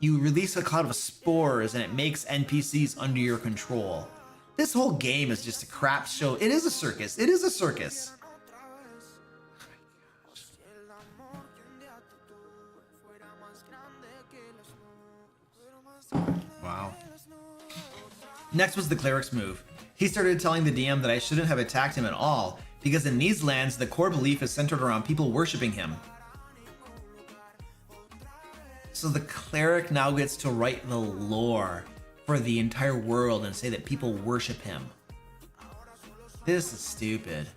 You release a cloud of spores and it makes NPCs under your control. This whole game is just a crap show. It is a circus. It is a circus. Wow. Next was the cleric's move. He started telling the DM that I shouldn't have attacked him at all, because in these lands, the core belief is centered around people worshiping him. So the cleric now gets to write the lore for the entire world and say that people worship him. This is stupid.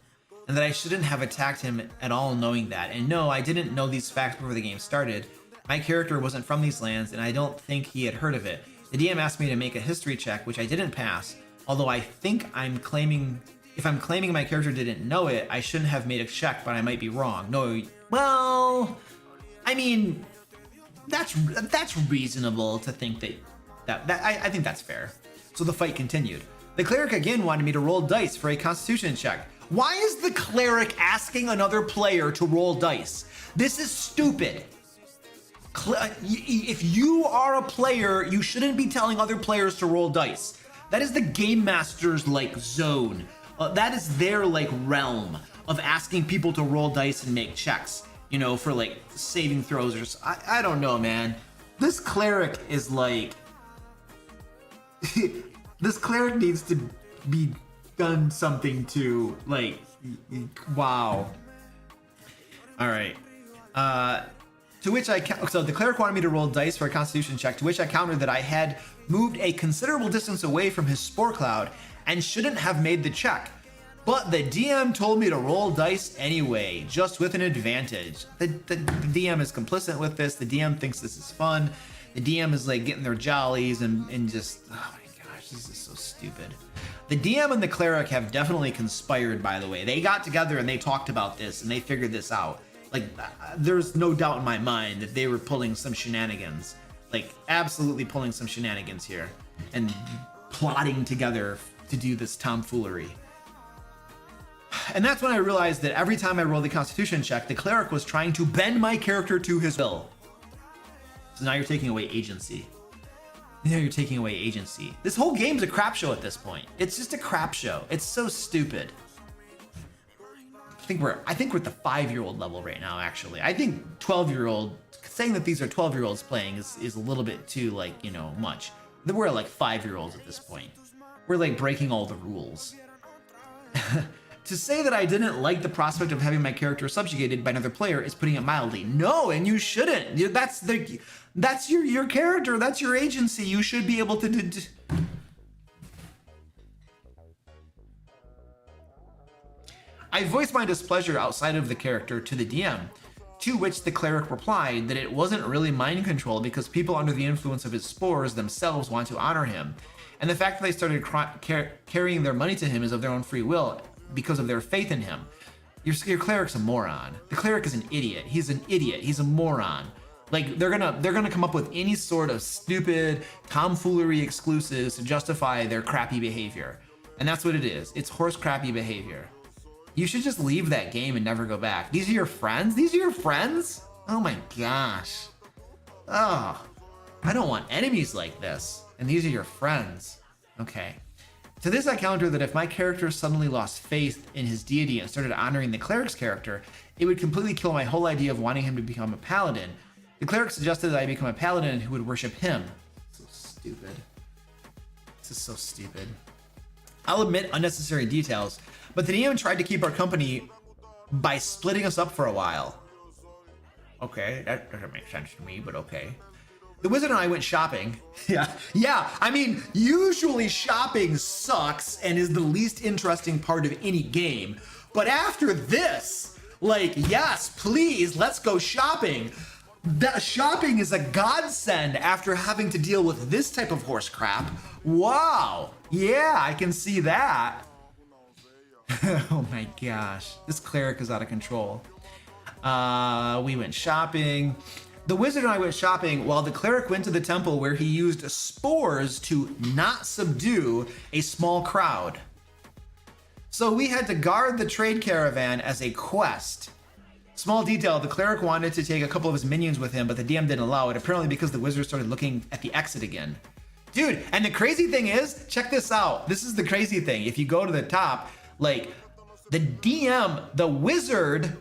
And that I shouldn't have attacked him at all knowing that. And no, I didn't know these facts before the game started. My character wasn't from these lands, and I don't think he had heard of it. The DM asked me to make a history check, which I didn't pass. Although I think if I'm claiming my character didn't know it, I shouldn't have made a check, but I might be wrong. No, well, I mean, that's reasonable to think that I think that's fair. So the fight continued. The cleric again wanted me to roll dice for a constitution check. Why is the cleric asking another player to roll dice? This is stupid. If you are a player, you shouldn't be telling other players to roll dice. That is the game master's like zone. That is their like realm of asking people to roll dice and make checks, you know, for like saving throws or I don't know, man. This cleric is like this cleric needs to be done something to, like, wow. All right. To which so the cleric wanted me to roll dice for a constitution check, to which I countered that I had moved a considerable distance away from his spore cloud and shouldn't have made the check. But the DM told me to roll dice anyway, just with an advantage. The DM is complicit with this. The DM thinks this is fun. The DM is like getting their jollies and just, oh my gosh, this is so stupid. The DM and the cleric have definitely conspired, by the way. They got together and they talked about this and they figured this out. Like, there's no doubt in my mind that they were pulling some shenanigans. Like, absolutely pulling some shenanigans here. And plotting together to do this tomfoolery. And that's when I realized that every time I rolled the constitution check, the cleric was trying to bend my character to his will. So now you're taking away agency. Now you're taking away agency. This whole game's a crap show at this point. It's just a crap show. It's so stupid. I think we're at the 5-year-old level right now, actually. I think 12-year-old, saying that these are 12-year-olds playing is a little bit too, like, you know, much. We're like 5-year-olds at this point. We're like breaking all the rules. To say that I didn't like the prospect of having my character subjugated by another player is putting it mildly. No, and you shouldn't. That's your character. That's your agency. You should be able to. I voiced my displeasure outside of the character to the DM, to which the cleric replied that it wasn't really mind control because people under the influence of his spores themselves want to honor him, and the fact that they started carrying their money to him is of their own free will because of their faith in him. Your cleric's a moron. The cleric is an idiot. He's an idiot. He's a moron. Like, they're gonna come up with any sort of stupid tomfoolery exclusives to justify their crappy behavior, and that's what it is. It's horse crappy behavior. You should just leave that game and never go back. These are your friends? These are your friends? Oh my gosh. Oh, I don't want enemies like this. And these are your friends. Okay. To this I counter that if my character suddenly lost faith in his deity and started honoring the cleric's character, it would completely kill my whole idea of wanting him to become a paladin. The cleric suggested that I become a paladin who would worship him. So stupid. This is so stupid. I'll admit unnecessary details, but the DM tried to keep our company by splitting us up for a while. Okay, that doesn't make sense to me, but okay. The wizard and I went shopping. Yeah, I mean, usually shopping sucks and is the least interesting part of any game. But after this, like, yes, please, let's go shopping. That shopping is a godsend after having to deal with this type of horse crap. Wow, yeah, I can see that. Oh my gosh, this cleric is out of control. We went shopping. The wizard and I went shopping while the cleric went to the temple where he used spores to not subdue a small crowd. So we had to guard the trade caravan as a quest. Small detail, the cleric wanted to take a couple of his minions with him, but the DM didn't allow it, apparently because the wizard started looking at the exit again. Dude, and the crazy thing is, check this out. This is the crazy thing. If you go to the top, like the DM, the wizard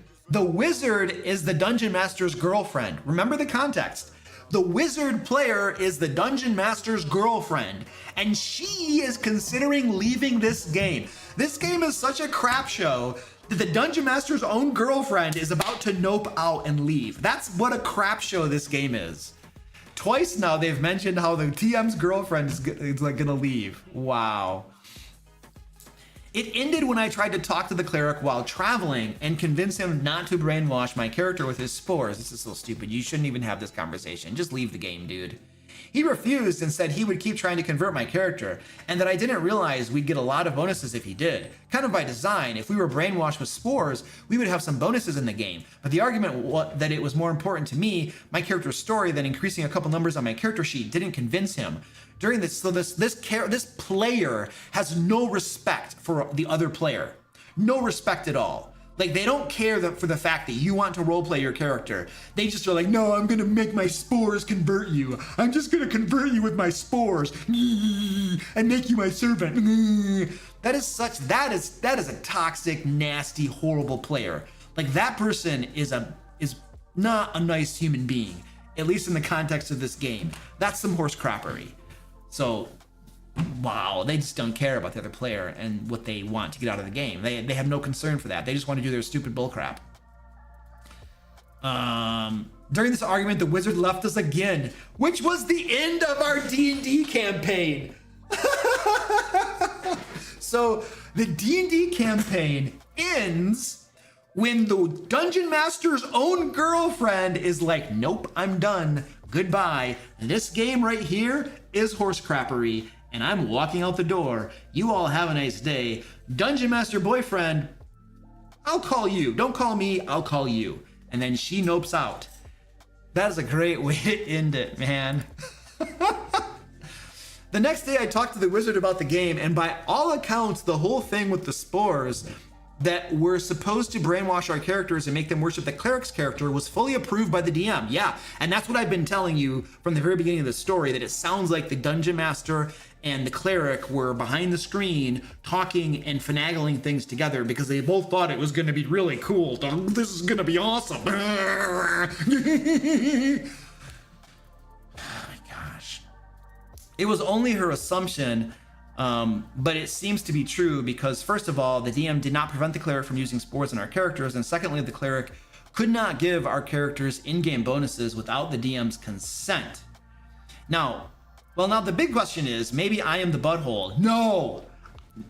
is the dungeon master's girlfriend. Remember the context. The wizard player is the dungeon master's girlfriend, and she is considering leaving this game. This game is such a crap show that the dungeon master's own girlfriend is about to nope out and leave. That's what a crap show this game is. Twice now they've mentioned how the TM's girlfriend is like gonna leave. Wow. It ended when I tried to talk to the cleric while traveling and convince him not to brainwash my character with his spores. This is so stupid. You shouldn't even have this conversation. Just leave the game, dude. He refused and said he would keep trying to convert my character, and that I didn't realize we'd get a lot of bonuses if he did. Kind of by design, if we were brainwashed with spores, we would have some bonuses in the game. But the argument that it was more important to me, my character's story, than increasing a couple numbers on my character sheet didn't convince him. During this, so this player has no respect for the other player. No respect at all. Like, they don't care for the fact that you want to roleplay your character. They just are like, no, I'm gonna make my spores convert you. I'm just gonna convert you with my spores and make you my servant. That is a toxic, nasty, horrible player. Like, that person is not a nice human being, at least in the context of this game. That's some horse crappery. So, wow, they just don't care about the other player and what they want to get out of the game. They have no concern for that. They just want to do their stupid bullcrap. During this argument, the wizard left us again, which was the end of our D&D campaign. So the D&D campaign ends when the dungeon master's own girlfriend is like, nope, I'm done. Goodbye. This game right here is horse crappery, and I'm walking out the door. You all have a nice day. Dungeon master boyfriend, I'll call you. Don't call me, I'll call you. And then she nopes out. That is a great way to end it, man. The next day I talked to the wizard about the game, and by all accounts, the whole thing with the spores that were supposed to brainwash our characters and make them worship the cleric's character was fully approved by the DM. Yeah, and that's what I've been telling you from the very beginning of the story, that it sounds like the dungeon master and the cleric were behind the screen talking and finagling things together because they both thought it was going to be really cool. This is going to be awesome. Oh my gosh. It was only her assumption, but it seems to be true because, first of all, the DM did not prevent the cleric from using spores on our characters, and secondly, the cleric could not give our characters in-game bonuses without the DM's consent. Now the big question is, maybe I am the butthole. No!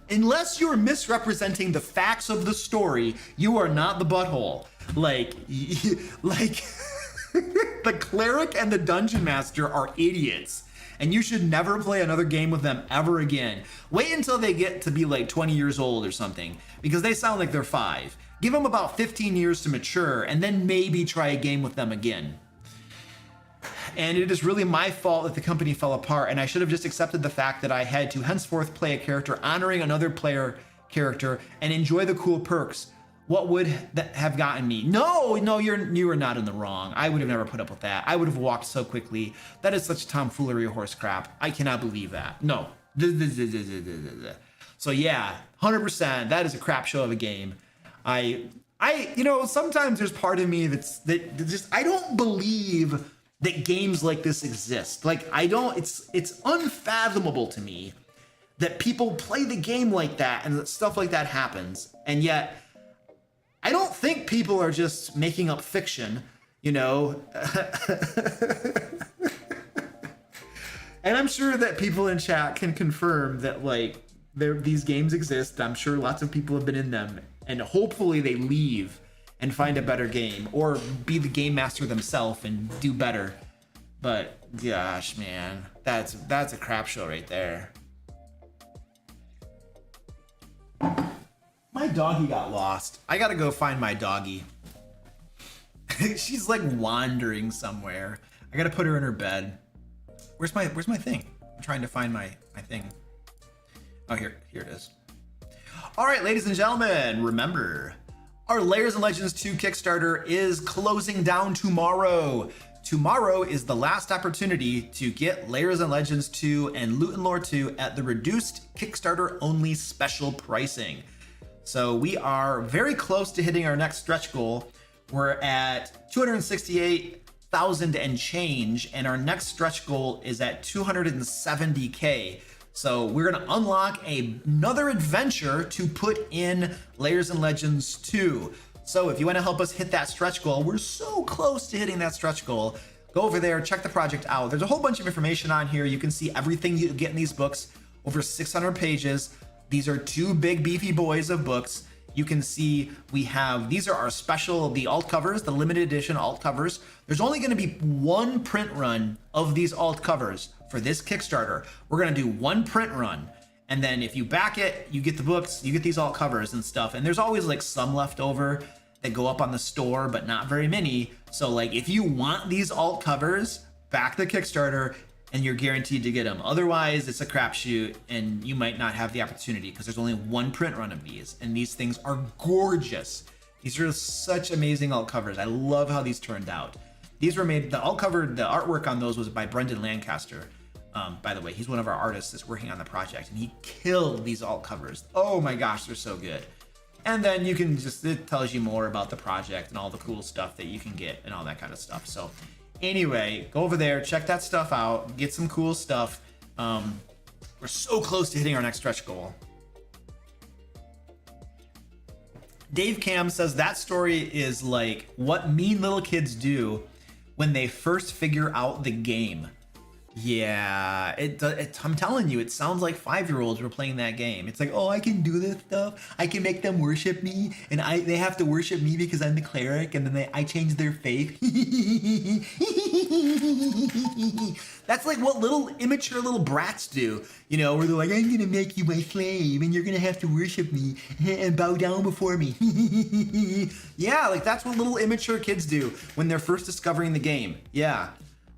Unless you're misrepresenting the facts of the story, you are not the butthole. Like, the cleric and the dungeon master are idiots, and you should never play another game with them ever again. Wait until they get to be like 20 years old or something, because they sound like they're 5. Give them about 15 years to mature, and then maybe try a game with them again. And it is really my fault that the company fell apart, and I should have just accepted the fact that I had to henceforth play a character honoring another player character and enjoy the cool perks. What would that have gotten me? No, you are not in the wrong. I would have never put up with that. I would have walked so quickly. That is such tomfoolery, horse crap. I cannot believe that. No. So yeah, 100%. That is a crap show of a game. Sometimes there's part of me that I don't believe that games like this exist. Like, it's unfathomable to me that people play the game like that and that stuff like that happens. And yet, I don't think people are just making up fiction, And I'm sure that people in chat can confirm that, like, these games exist. I'm sure lots of people have been in them, and hopefully they leave and find a better game or be the game master themselves and do better. But gosh, man, that's a crap show right there. My doggy got lost. I gotta go find my doggy. She's like wandering somewhere. I gotta put her in her bed. Where's my thing? I'm trying to find my thing. Oh, here it is. All right, ladies and gentlemen, remember, Our Layers and Legends 2 Kickstarter is closing down tomorrow. Tomorrow is the last opportunity to get Layers and Legends 2 and Loot and Lore 2 at the reduced Kickstarter only special pricing. So we are very close to hitting our next stretch goal. We're at 268,000 and change, and our next stretch goal is at 270K. So we're gonna unlock another adventure to put in Layers and Legends 2. So if you wanna help us hit that stretch goal, we're so close to hitting that stretch goal. Go over there, check the project out. There's a whole bunch of information on here. You can see everything you get in these books, over 600 pages. These are two big beefy boys of books. You can see we have, these are our special, the alt covers, the limited edition alt covers. There's only gonna be one print run of these alt covers for this Kickstarter. We're gonna do one print run. And then if you back it, you get the books, you get these alt covers and stuff. And there's always like some left over that go up on the store, but not very many. So like if you want these alt covers, back the Kickstarter and you're guaranteed to get them. Otherwise it's a crapshoot and you might not have the opportunity because there's only one print run of these. And these things are gorgeous. These are such amazing alt covers. I love how these turned out. These were made, the alt cover, the artwork on those was by Brendan Lancaster. By the way, he's one of our artists that's working on the project, and he killed these alt covers. Oh my gosh, they're so good. And then you can just, it tells you more about the project and all the cool stuff that you can get and all that kind of stuff. So anyway, go over there, check that stuff out, get some cool stuff. We're so close to hitting our next stretch goal. Dave Cam says that story is like what mean little kids do when they first figure out the game. Yeah, I'm telling you, it sounds like 5-year-olds were playing that game. It's like, oh, I can do this stuff. I can make them worship me, and they have to worship me because I'm the cleric, and then I change their faith. That's like what little immature little brats do, you know, where they're like, I'm gonna make you my slave, and you're gonna have to worship me and bow down before me. Yeah, like that's what little immature kids do when they're first discovering the game. Yeah.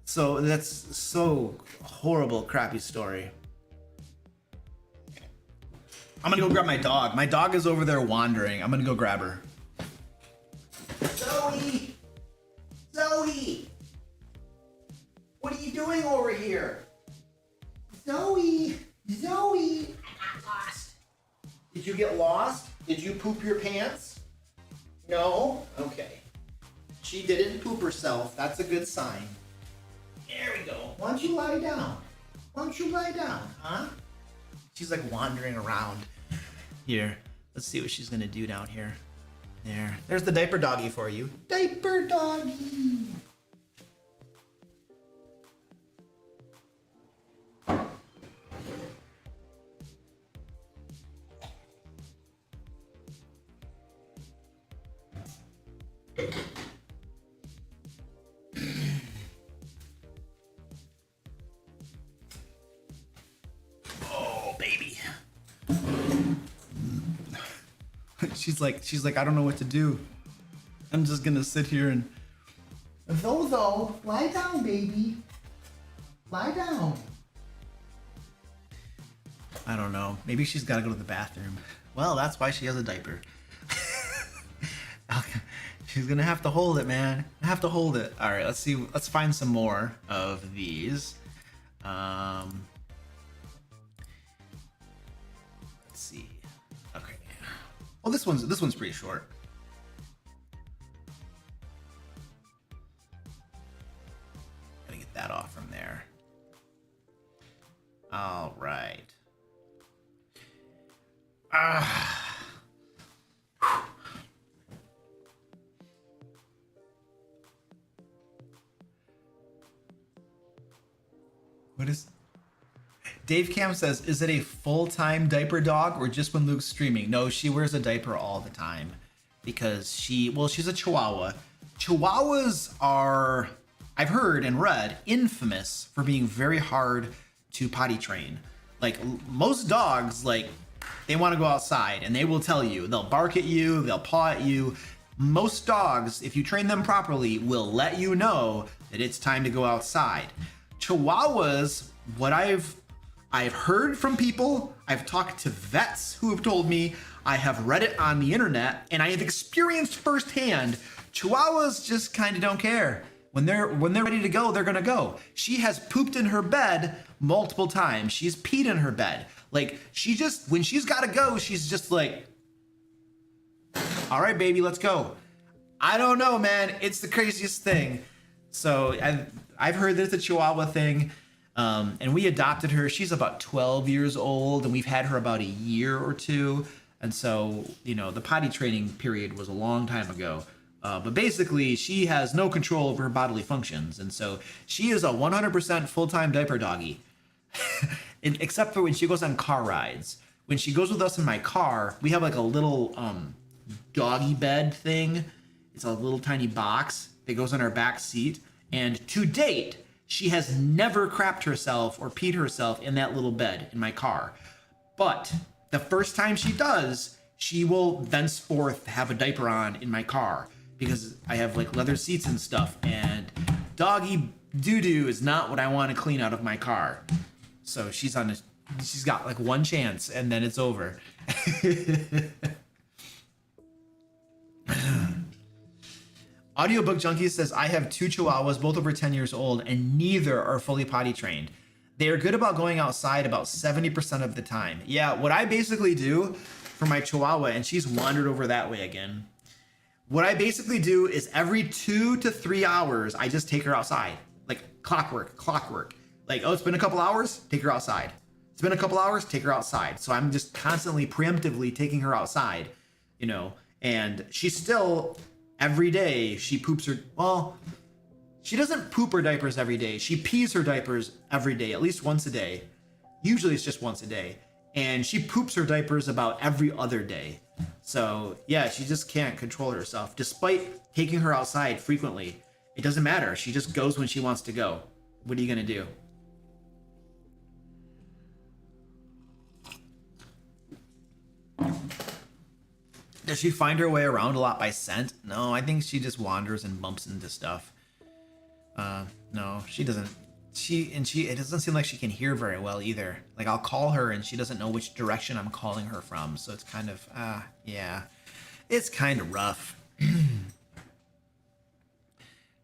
So that's so horrible, crappy story. I'm gonna go grab my dog. My dog is over there wandering. I'm gonna go grab her. Zoe! Zoe! What are you doing over here? Zoe! Zoe! I got lost. Did you get lost? Did you poop your pants? No? Okay. She didn't poop herself. That's a good sign. There we go. Why don't you lie down? Why don't you lie down, huh? She's like wandering around. Here, let's see what she's gonna do down here. There's the diaper doggy for you. Diaper doggy. She's like, I don't know what to do. I'm just gonna sit here and... Zozo, lie down, baby. Lie down. I don't know. Maybe she's gotta go to the bathroom. Well, that's why she has a diaper. She's gonna have to hold it, man. I have to hold it. All right, let's see. Let's find some more of these. Let's see. Okay. Oh, this one's pretty short. Gotta get that off from there. All right. What is... Dave Cam says, is it a full-time diaper dog or just when Luke's streaming? No, she wears a diaper all the time because she's a Chihuahua. Chihuahuas are, I've heard and read, infamous for being very hard to potty train. Like most dogs, like they want to go outside and they will tell you, they'll bark at you, they'll paw at you. Most dogs, if you train them properly, will let you know that it's time to go outside. Chihuahuas, what I've heard from people, I've talked to vets who have told me, I have read it on the internet, and I have experienced firsthand. Chihuahuas just kind of don't care. When they're ready to go, they're gonna go. She has pooped in her bed multiple times. She's peed in her bed. Like, when she's gotta go, she's just like, all right, baby, let's go. I don't know, man. It's the craziest thing. So I've heard that it's a Chihuahua thing. And we adopted her. She's about 12 years old, and we've had her about a year or two. And so, the potty training period was a long time ago. But basically, she has no control over her bodily functions. And so she is a 100% full-time diaper doggy, except for when she goes on car rides. When she goes with us in my car, we have like a little doggy bed thing. It's a little tiny box that goes on our back seat. And to date, she has never crapped herself or peed herself in that little bed in my car. But the first time she does, she will thenceforth have a diaper on in my car, because I have like leather seats and stuff, and doggy doo-doo is not what I want to clean out of my car. So she's got like one chance, and then it's over. Audiobook Junkie says, I have 2 Chihuahuas, both over 10 years old, and neither are fully potty trained. They are good about going outside about 70% of the time. Yeah, what I basically do for my Chihuahua, and she's wandered over that way again. What I basically do is every 2 to 3 hours, I just take her outside. Like clockwork. Like, oh, it's been a couple hours, take her outside. It's been a couple hours, take her outside. So I'm just constantly preemptively taking her outside, and she's still, every day she poops her, well, she doesn't poop her diapers every day. She pees her diapers every day, at least once a day. Usually it's just once a day. And she poops her diapers about every other day. So yeah, she just can't control herself. Despite taking her outside frequently, it doesn't matter. She just goes when she wants to go. What are you gonna do? Does she find her way around a lot by scent? No, I think she just wanders and bumps into stuff. No, she doesn't. It doesn't seem like she can hear very well either. Like, I'll call her and she doesn't know which direction I'm calling her from. So it's kind of, yeah, it's kind of rough.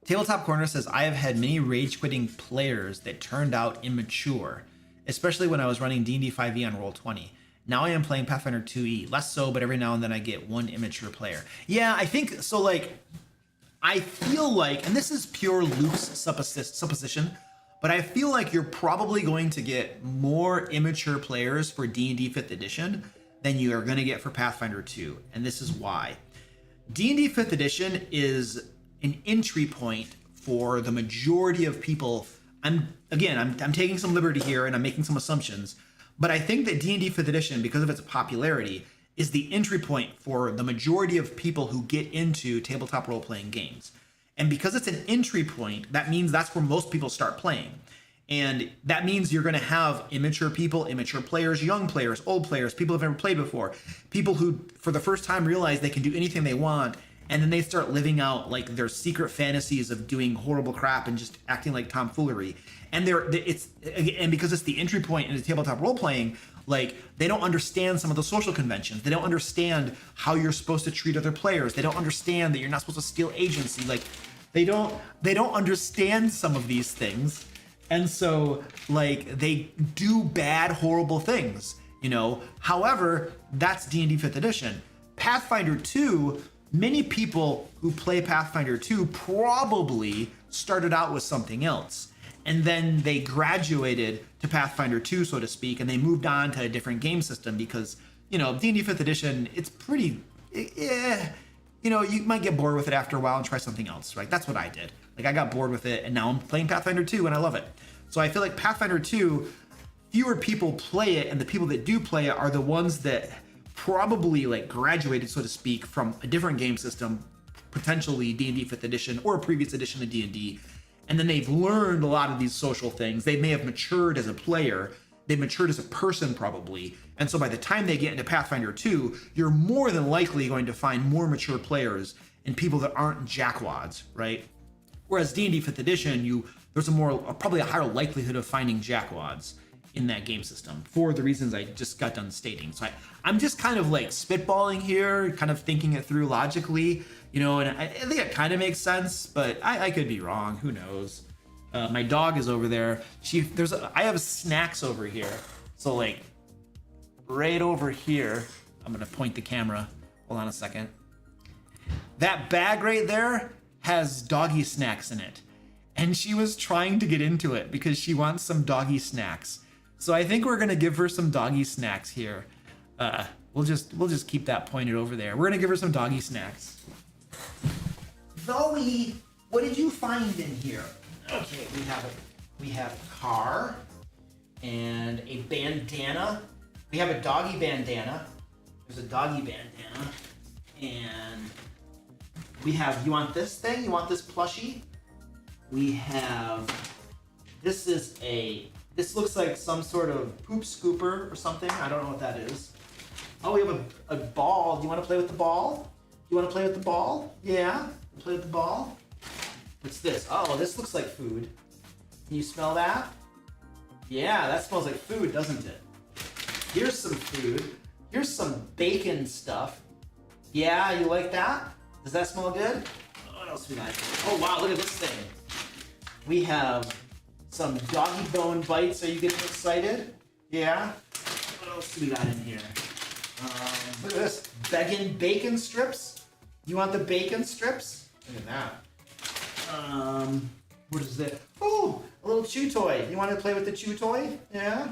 Tabletop Corner says, I have had many rage quitting players that turned out immature, especially when I was running D&D 5e on Roll20. Now I am playing Pathfinder 2e, less so, but every now and then I get one immature player. Yeah, I think so. Like, I feel like, and this is pure Luke's supposition, but I feel like you're probably going to get more immature players for D&D 5th edition than you are going to get for Pathfinder 2. And this is why. D&D 5th edition is an entry point for the majority of people. I'm taking some liberty here and I'm making some assumptions, but I think that D&D 5th edition, because of its popularity, is the entry point for the majority of people who get into tabletop role-playing games. And because it's an entry point, that means that's where most people start playing. And that means you're going to have immature people, immature players, young players, old players, people who've never played before, people who for the first time realize they can do anything they want, and then they start living out like their secret fantasies of doing horrible crap and just acting like tomfoolery. And because it's the entry point into tabletop role-playing, like, they don't understand some of the social conventions. They don't understand how you're supposed to treat other players. They don't understand that you're not supposed to steal agency. Like, they don't understand some of these things. And so, like, they do bad, horrible things, However, that's D&D 5th edition. Pathfinder 2, many people who play Pathfinder 2 probably started out with something else. And then they graduated to Pathfinder 2, so to speak, and they moved on to a different game system because, D&D 5th edition, it's pretty, you might get bored with it after a while and try something else, right? That's what I did. Like, I got bored with it, and now I'm playing Pathfinder 2, and I love it. So I feel like Pathfinder 2, fewer people play it, and the people that do play it are the ones that probably, like, graduated, so to speak, from a different game system, potentially D&D 5th edition or a previous edition of D&D, and then they've learned a lot of these social things. They may have matured as a player. They've matured as a person, probably. And so by the time they get into Pathfinder 2, you're more than likely going to find more mature players and people that aren't jackwads, right? Whereas D&D 5th edition, there's probably a higher likelihood of finding jackwads. in that game system for the reasons I just got done stating. So I'm just kind of like spitballing here, kind of thinking it through logically, you know, and I think it kind of makes sense, but I could be wrong. Who knows? My dog is over there. I have snacks over here. So like right over here, I'm gonna point the camera. Hold on a second. That bag right there has doggy snacks in it. And she was trying to get into it because she wants some doggy snacks. So I think we're gonna give her some doggy snacks here. We'll just keep that pointed over there. We're gonna give her some doggy snacks. Zoe, what did you find in here? Okay, we have a car and a bandana. We have a doggy bandana. There's a doggy bandana. And we have, you want this thing? You want this plushie? We have, this looks like some sort of poop scooper or something. I don't know what that is. Oh, we have a ball. Do you want to play with the ball? You want to play with the ball? Yeah, play with the ball. What's this? Oh, this looks like food. Can you smell that? Yeah, that smells like food, doesn't it? Here's some food. Here's some bacon stuff. Yeah, you like that? Does that smell good? What else we got? Oh wow, look at this thing. We have some doggy bone bites. Are you getting excited? Yeah? What else do we got in here? Look at this. Bacon strips. You want the bacon strips? Look at that. What is this? Oh, a little chew toy. You want to play with the chew toy? Yeah?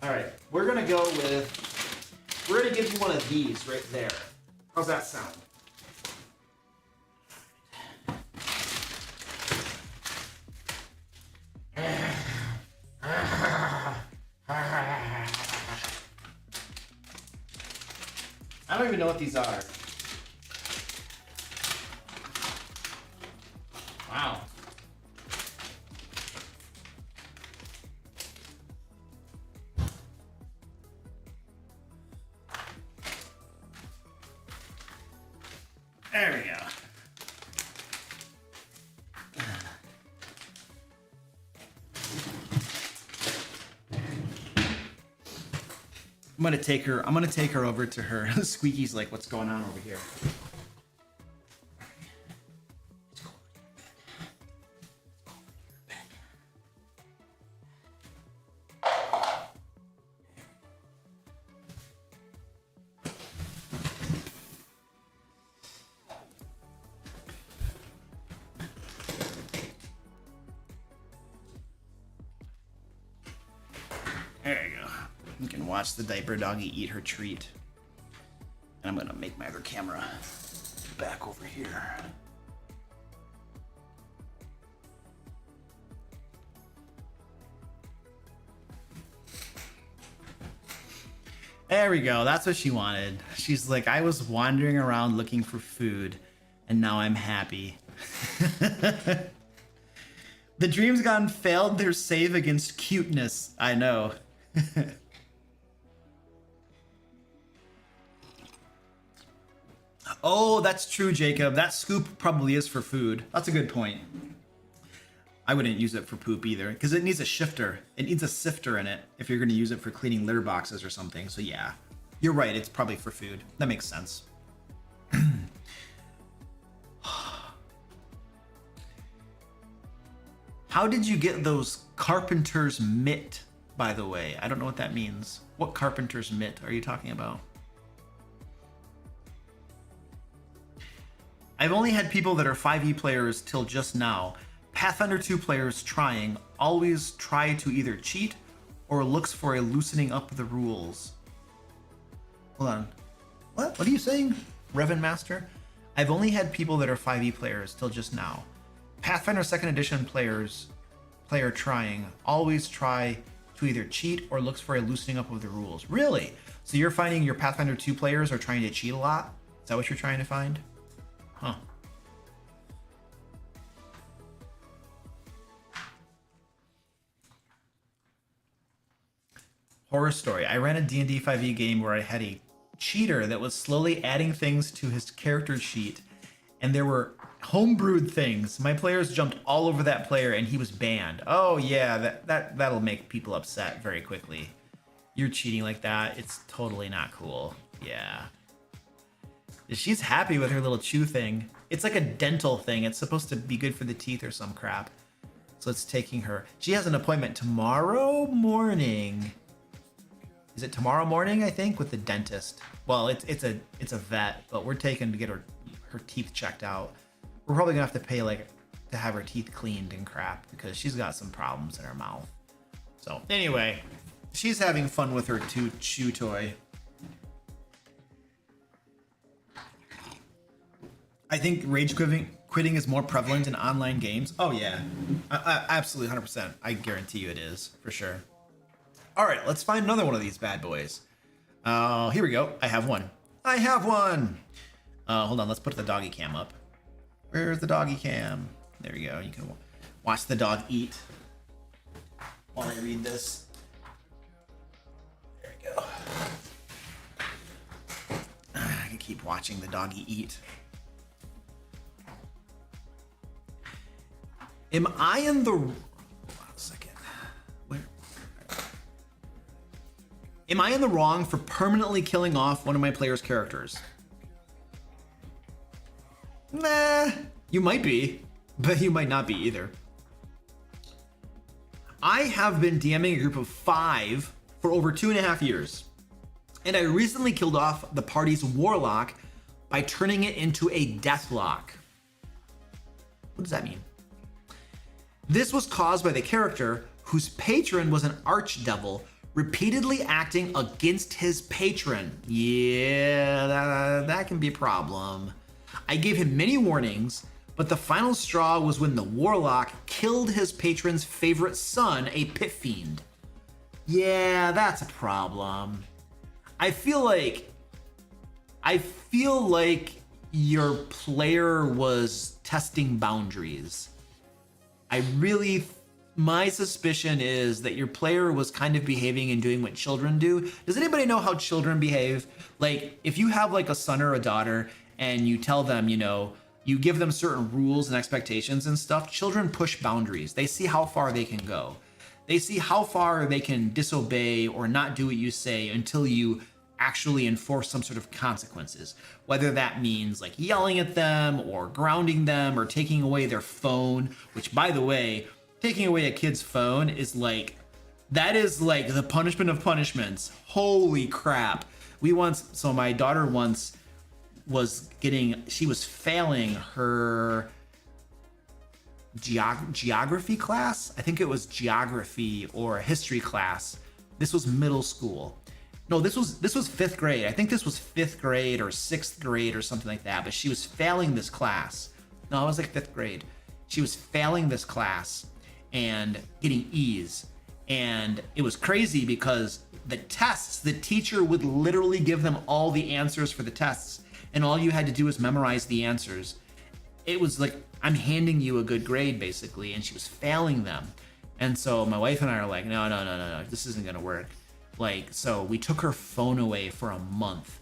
All right. We're going to give you one of these right there. How's that sound? I don't even know what these are. Wow. There we go. I'm gonna take her over to her. Squeaky's like, what's going on over here? There you go. You can watch the diaper doggy eat her treat. And I'm gonna make my other camera back over here. There we go. That's what she wanted. She's like, I was wandering around looking for food, and now I'm happy. The Dreams Gone failed their save against cuteness. I know. Oh, that's true, Jacob. That scoop probably is for food. That's a good point. I wouldn't use it for poop either, because it needs a shifter. It needs a sifter in it if you're going to use it for cleaning litter boxes or something. So yeah, you're right. It's probably for food. That makes sense. How did you get those carpenter's mitt, by the way? I don't know what that means. What carpenter's mitt are you talking about? I've only had people that are 5e players till just now. Pathfinder 2 players trying always try to either cheat or looks for a loosening up the rules. Hold on. What are you saying, Revan Master? I've only had people that are 5e players till just now. Pathfinder 2nd edition player trying always try to either cheat or looks for a loosening up of the rules. Really? So you're finding your Pathfinder 2 players are trying to cheat a lot? Is that what you're trying to find? Huh. Horror story. I ran a D&D 5e game where I had a cheater that was slowly adding things to his character sheet and there were homebrewed things. My players jumped all over that player and he was banned. Oh yeah, that'll make people upset very quickly. You're cheating like that. It's totally not cool. Yeah. She's happy with her little chew thing. It's like a dental thing. It's supposed to be good for the teeth or some crap. So it's taking her. She has an appointment tomorrow morning. Is it tomorrow morning, I think, with the dentist? Well, it's a vet, but we're taking to get her teeth checked out. We're probably gonna have to pay like to have her teeth cleaned and crap because she's got some problems in her mouth. So anyway, she's having fun with her chew toy. I think rage quitting is more prevalent in online games. Oh yeah, absolutely 100%. I guarantee you it is, for sure. All right, let's find another one of these bad boys. Here we go. I have one. Hold on, let's put the doggy cam up. Where's the doggy cam? There we go. You can watch the dog eat while I read this. There we go. I can keep watching the doggy eat. Am I in the... Hold on a second. Where? Am I in the wrong for permanently killing off one of my player's characters? Nah, you might be, but you might not be either. I have been DMing a group of 5 for over 2.5 years, and I recently killed off the party's warlock by turning it into a deathlock. What does that mean? This was caused by the character whose patron was an archdevil repeatedly acting against his patron. Yeah, that can be a problem. I gave him many warnings, but the final straw was when the warlock killed his patron's favorite son, a pit fiend. Yeah, that's a problem. I feel like your player was testing boundaries. My suspicion is that your player was kind of behaving and doing what children do. Does anybody know how children behave? Like, if you have like a son or a daughter and you tell them, you give them certain rules and expectations and stuff, children push boundaries. They see how far they can go. They see how far they can disobey or not do what you say until you actually enforce some sort of consequences. Whether that means like yelling at them or grounding them or taking away their phone, which, by the way, taking away a kid's phone is like the punishment of punishments. Holy crap. So my daughter once she was failing her geography class. I think it was geography or a history class. This was middle school. No, this was 5th grade. I think this was 5th grade or 6th grade or something like that, but she was failing this class. No, it was like 5th grade. She was failing this class and getting E's. And it was crazy because the tests, the teacher would literally give them all the answers for the tests, and all you had to do was memorize the answers. It was like, I'm handing you a good grade, basically, and she was failing them. And so my wife and I are like, no, this isn't gonna work. So we took her phone away for a month.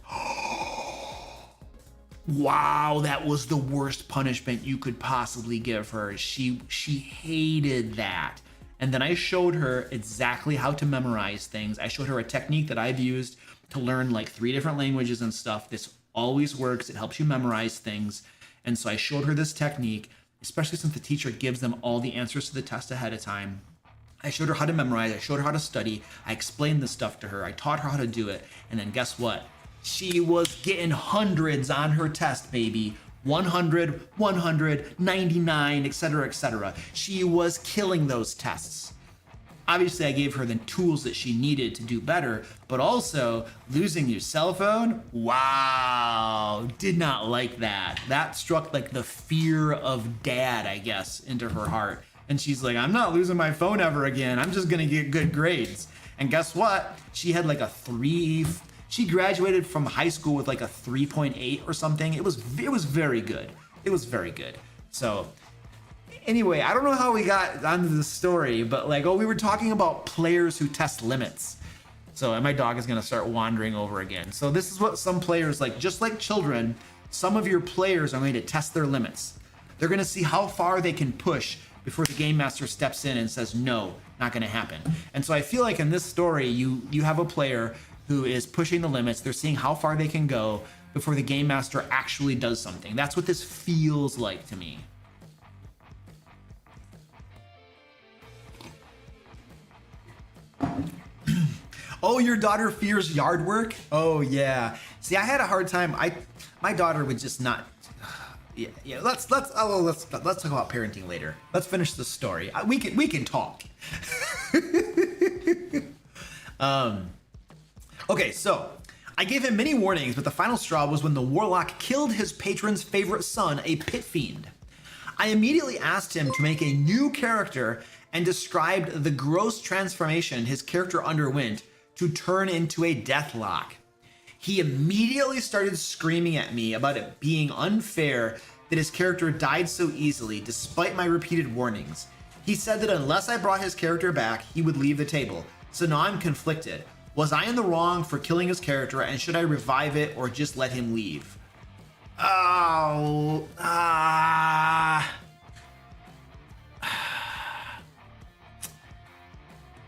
Wow, that was the worst punishment you could possibly give her. She hated that. And then I showed her exactly how to memorize things. I showed her a technique that I've used to learn like 3 different languages and stuff. This always works. It helps you memorize things. And so I showed her this technique, especially since the teacher gives them all the answers to the test ahead of time. I showed her how to memorize. I showed her how to study. I explained this stuff to her. I taught her how to do it. And then guess what? She was getting hundreds on her test, baby. 100, 100, 99, etc., etc. She was killing those tests. Obviously, I gave her the tools that she needed to do better, but also losing your cell phone, wow, did not like that. That struck like the fear of dad, I guess, into her heart. And she's like, I'm not losing my phone ever again. I'm just gonna get good grades. And guess what? She had like a 3. She graduated from high school with like a 3.8 or something. It was very good. It was very good. So anyway, I don't know how we got onto this story, but we were talking about players who test limits. So, and my dog is gonna start wandering over again. So this is what some players, just like children, some of your players are going to test their limits. They're going to see how far they can push before the game master steps in and says, no, not going to happen. And so I feel like in this story, you have a player who is pushing the limits. They're seeing how far they can go before the game master actually does something. That's what this feels like to me. Oh, your daughter fears yard work? Oh yeah. See, I had a hard time. My daughter would just not. Yeah. Let's talk about parenting later. Let's finish the story. We can talk. Okay, so I gave him many warnings, but the final straw was when the warlock killed his patron's favorite son, a pit fiend. I immediately asked him to make a new character and described the gross transformation his character underwent to turn into a deathlock. He immediately started screaming at me about it being unfair that his character died so easily despite my repeated warnings. He said that unless I brought his character back, he would leave the table. So now I'm conflicted. Was I in the wrong for killing his character, and should I revive it or just let him leave?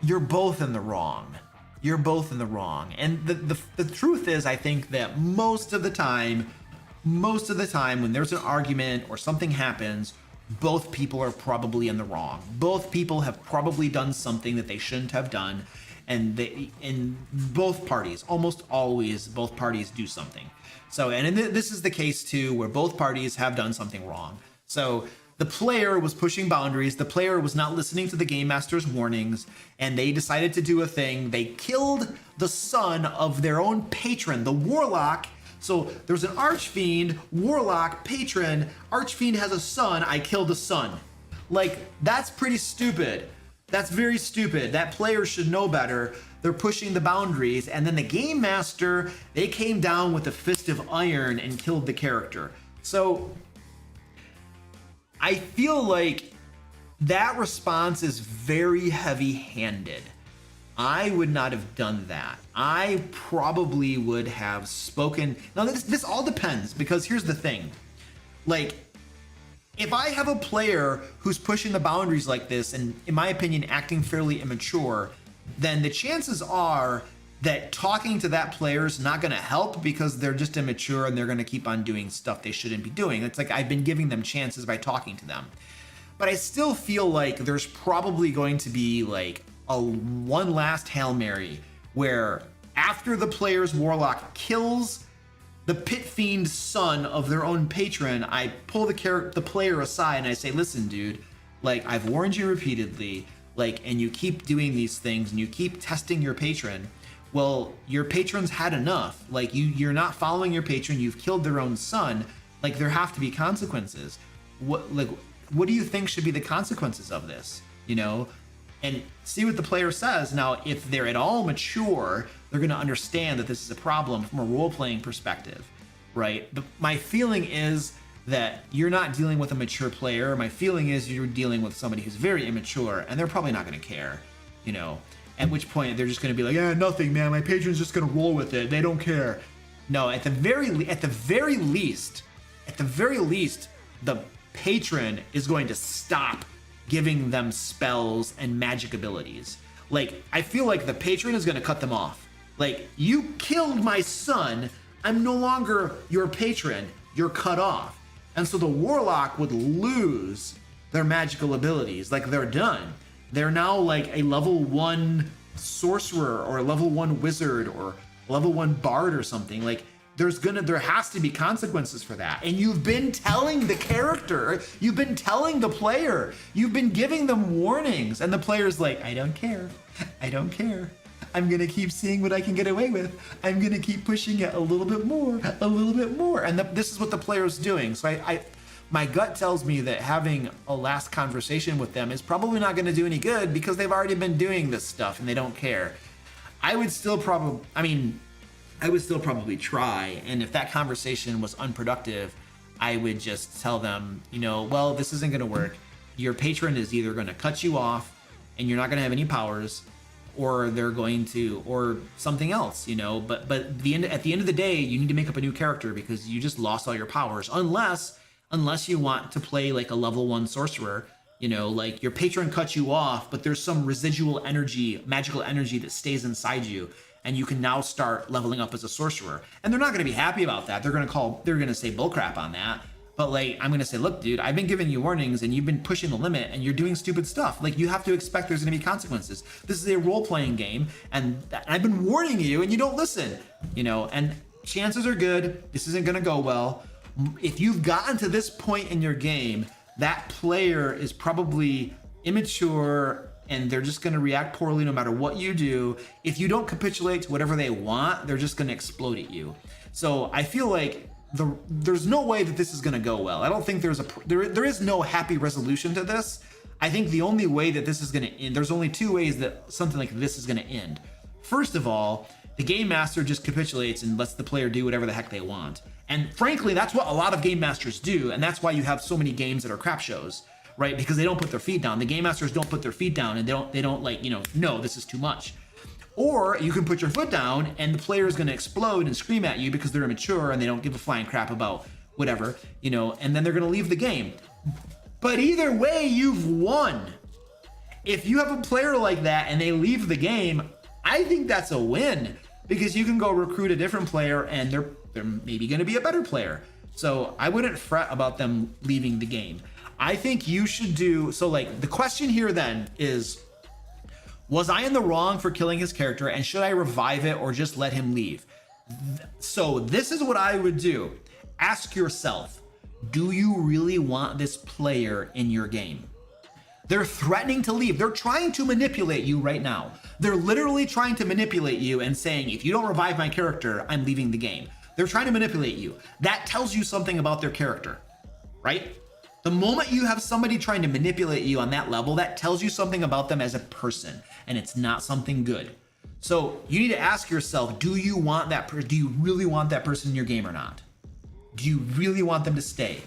You're both in the wrong. You're both in the wrong. And the truth is, I think that most of the time when there's an argument or something happens, both people are probably in the wrong. Both people have probably done something that they shouldn't have done. And in both parties, almost always, both parties do something. So, and this is the case too, where both parties have done something wrong. So the player was pushing boundaries. The player was not listening to the game master's warnings, and they decided to do a thing. They killed the son of their own patron, the warlock. So there's an archfiend, warlock, patron. Archfiend has a son. I killed the son. Like, that's pretty stupid. That's very stupid. That player should know better. They're pushing the boundaries, and then the game master, they came down with a fist of iron and killed the character. So I feel like that response is very heavy-handed. I would not have done that. I probably would have spoken. Now this all depends, because here's the thing. Like, if I have a player who's pushing the boundaries like this, and in my opinion, acting fairly immature, then the chances are that talking to that player is not going to help, because they're just immature and they're going to keep on doing stuff they shouldn't be doing. It's like I've been giving them chances by talking to them. But I still feel like there's probably going to be like one last Hail Mary where after the player's warlock kills the pit fiend son of their own patron, I pull the player aside and I say, listen, dude, like, I've warned you repeatedly, like, and you keep doing these things and you keep testing your patron. Well, your patron's had enough. Like, you're not following your patron. You've killed their own son. Like, there have to be consequences. What do you think should be the consequences of this? You know, and see what the player says. Now, if they're at all mature, they're going to understand that this is a problem from a role-playing perspective, right? But my feeling is that you're not dealing with a mature player. My feeling is you're dealing with somebody who's very immature, and they're probably not going to care, you know? At which point they're just going to be like, yeah, nothing, man. My patron's just going to roll with it. They don't care. No, at the very least, the patron is going to stop giving them spells and magic abilities. Like, I feel like the patron is going to cut them off. Like, you killed my son. I'm no longer your patron. You're cut off. And so the warlock would lose their magical abilities. Like, they're done. They're now like a level 1 sorcerer or a level 1 wizard or level 1 bard or something. Like, there has to be consequences for that. And you've been telling the character, you've been telling the player, you've been giving them warnings, and the player's like, I don't care. I'm gonna keep seeing what I can get away with. I'm gonna keep pushing it a little bit more. And this is what the player's doing. So my gut tells me that having a last conversation with them is probably not gonna do any good, because they've already been doing this stuff and they don't care. I would still probably try, and if that conversation was unproductive, I would just tell them, you know, well, this isn't going to work. Your patron is either going to cut you off and you're not going to have any powers, or they're going to, or something else, you know. But at the end of the day, you need to make up a new character because you just lost all your powers, unless you want to play like a level 1 sorcerer, you know, like your patron cuts you off, but there's some residual energy, magical energy that stays inside you, and you can now start leveling up as a sorcerer. And they're not going to be happy about that. They're going to say bullcrap on that. But like, I'm going to say, look, dude, I've been giving you warnings and you've been pushing the limit and you're doing stupid stuff. Like, you have to expect there's going to be consequences. This is a role-playing game, and I've been warning you and you don't listen, you know, and chances are good this isn't going to go well. If you've gotten to this point in your game, that player is probably immature and they're just going to react poorly no matter what you do. If you don't capitulate to whatever they want, they're just going to explode at you. So I feel like there's no way that this is going to go well. I don't think there is no happy resolution to this. I think the only way that this is going to end, there's only two ways that something like this is going to end. First of all, the game master just capitulates and lets the player do whatever the heck they want. And frankly, that's what a lot of game masters do. And that's why you have so many games that are crap shows, right? Because they don't put their feet down. The game masters don't put their feet down, and they don't like, you know, no, this is too much. Or you can put your foot down and the player is going to explode and scream at you because they're immature and they don't give a flying crap about whatever, you know, and then they're going to leave the game. But either way, you've won. If you have a player like that and they leave the game, I think that's a win, because you can go recruit a different player and they're maybe going to be a better player. So I wouldn't fret about them leaving the game. I think you should do, so like the question here then is, was I in the wrong for killing his character, and should I revive it or just let him leave? So this is what I would do. Ask yourself, do you really want this player in your game? They're threatening to leave. They're trying to manipulate you right now. They're literally trying to manipulate you and saying, if you don't revive my character, I'm leaving the game. They're trying to manipulate you. That tells you something about their character, right? The moment you have somebody trying to manipulate you on that level, that tells you something about them as a person, and it's not something good. So you need to ask yourself, do you really want that person in your game or not? Do you really want them to stay?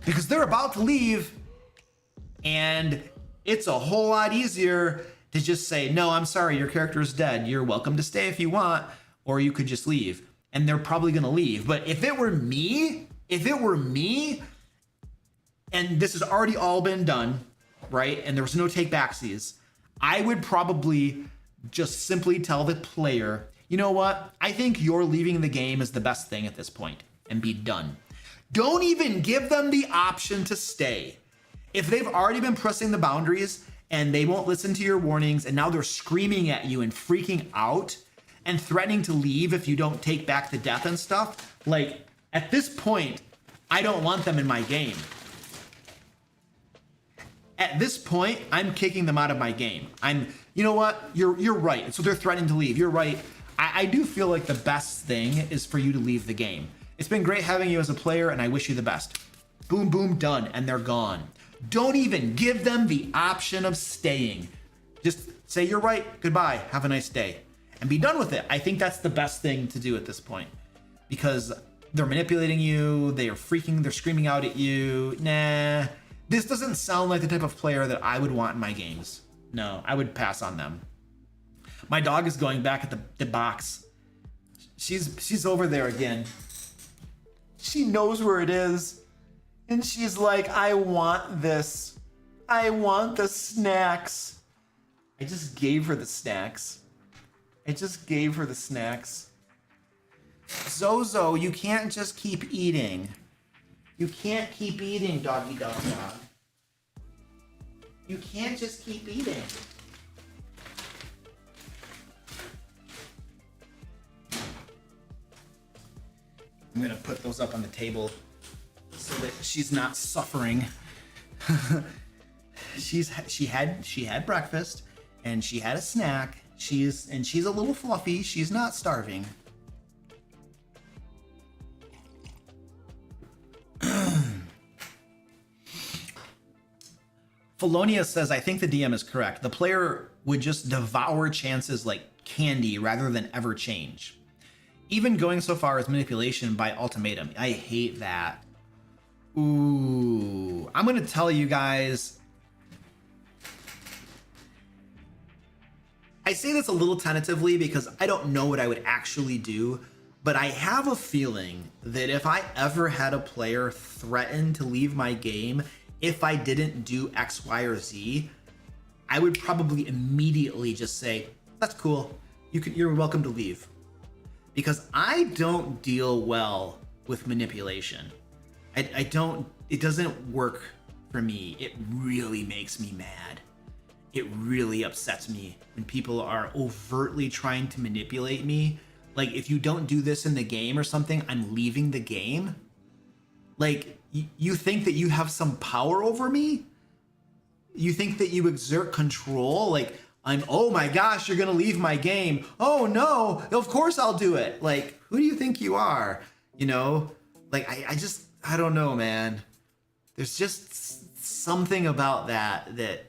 Because they're about to leave, and it's a whole lot easier to just say, no, I'm sorry, your character is dead. You're welcome to stay if you want, or you could just leave. And they're probably gonna leave. But if it were me, and this has already all been done, right? And there was no take backsies, I would probably just simply tell the player, you know what? I think you're leaving the game is the best thing at this point, and be done. Don't even give them the option to stay. If they've already been pressing the boundaries and they won't listen to your warnings, and now they're screaming at you and freaking out and threatening to leave if you don't take back the death and stuff, like, at this point, I don't want them in my game. At this point, I'm kicking them out of my game. You know what? You're right. So they're threatening to leave. You're right. I do feel like the best thing is for you to leave the game. It's been great having you as a player, and I wish you the best. Boom, boom, done, and they're gone. Don't even give them the option of staying. Just say, you're right, goodbye, have a nice day, and be done with it. I think that's the best thing to do at this point, because they're manipulating you, they're screaming out at you. Nah, this doesn't sound like the type of player that I would want in my games. No, I would pass on them. My dog is going back at the box. She's over there again. She knows where it is. And she's like, I want this. I want the snacks. I just gave her the snacks. Zozo, you can't just keep eating. You can't keep eating, doggy dog dog. You can't just keep eating. I'm gonna put those up on the table so that she's not suffering. she had breakfast and she had a snack. She's a little fluffy. She's not starving. Felonia says, I think the DM is correct. The player would just devour chances like candy rather than ever change. Even going so far as manipulation by ultimatum. I hate that. Ooh, I'm gonna tell you guys. I say this a little tentatively because I don't know what I would actually do, but I have a feeling that if I ever had a player threaten to leave my game if I didn't do X, Y, or Z, I would probably immediately just say, that's cool. You're welcome to leave. Because I don't deal well with manipulation. I don't, it doesn't work for me. It really makes me mad. It really upsets me when people are overtly trying to manipulate me. Like, if you don't do this in the game or something, I'm leaving the game. Like, you think that you have some power over me? You think that you exert control? Like, oh my gosh, you're gonna leave my game. Oh no, of course I'll do it. Like, who do you think you are? You know, like, I don't know, man. There's just something about that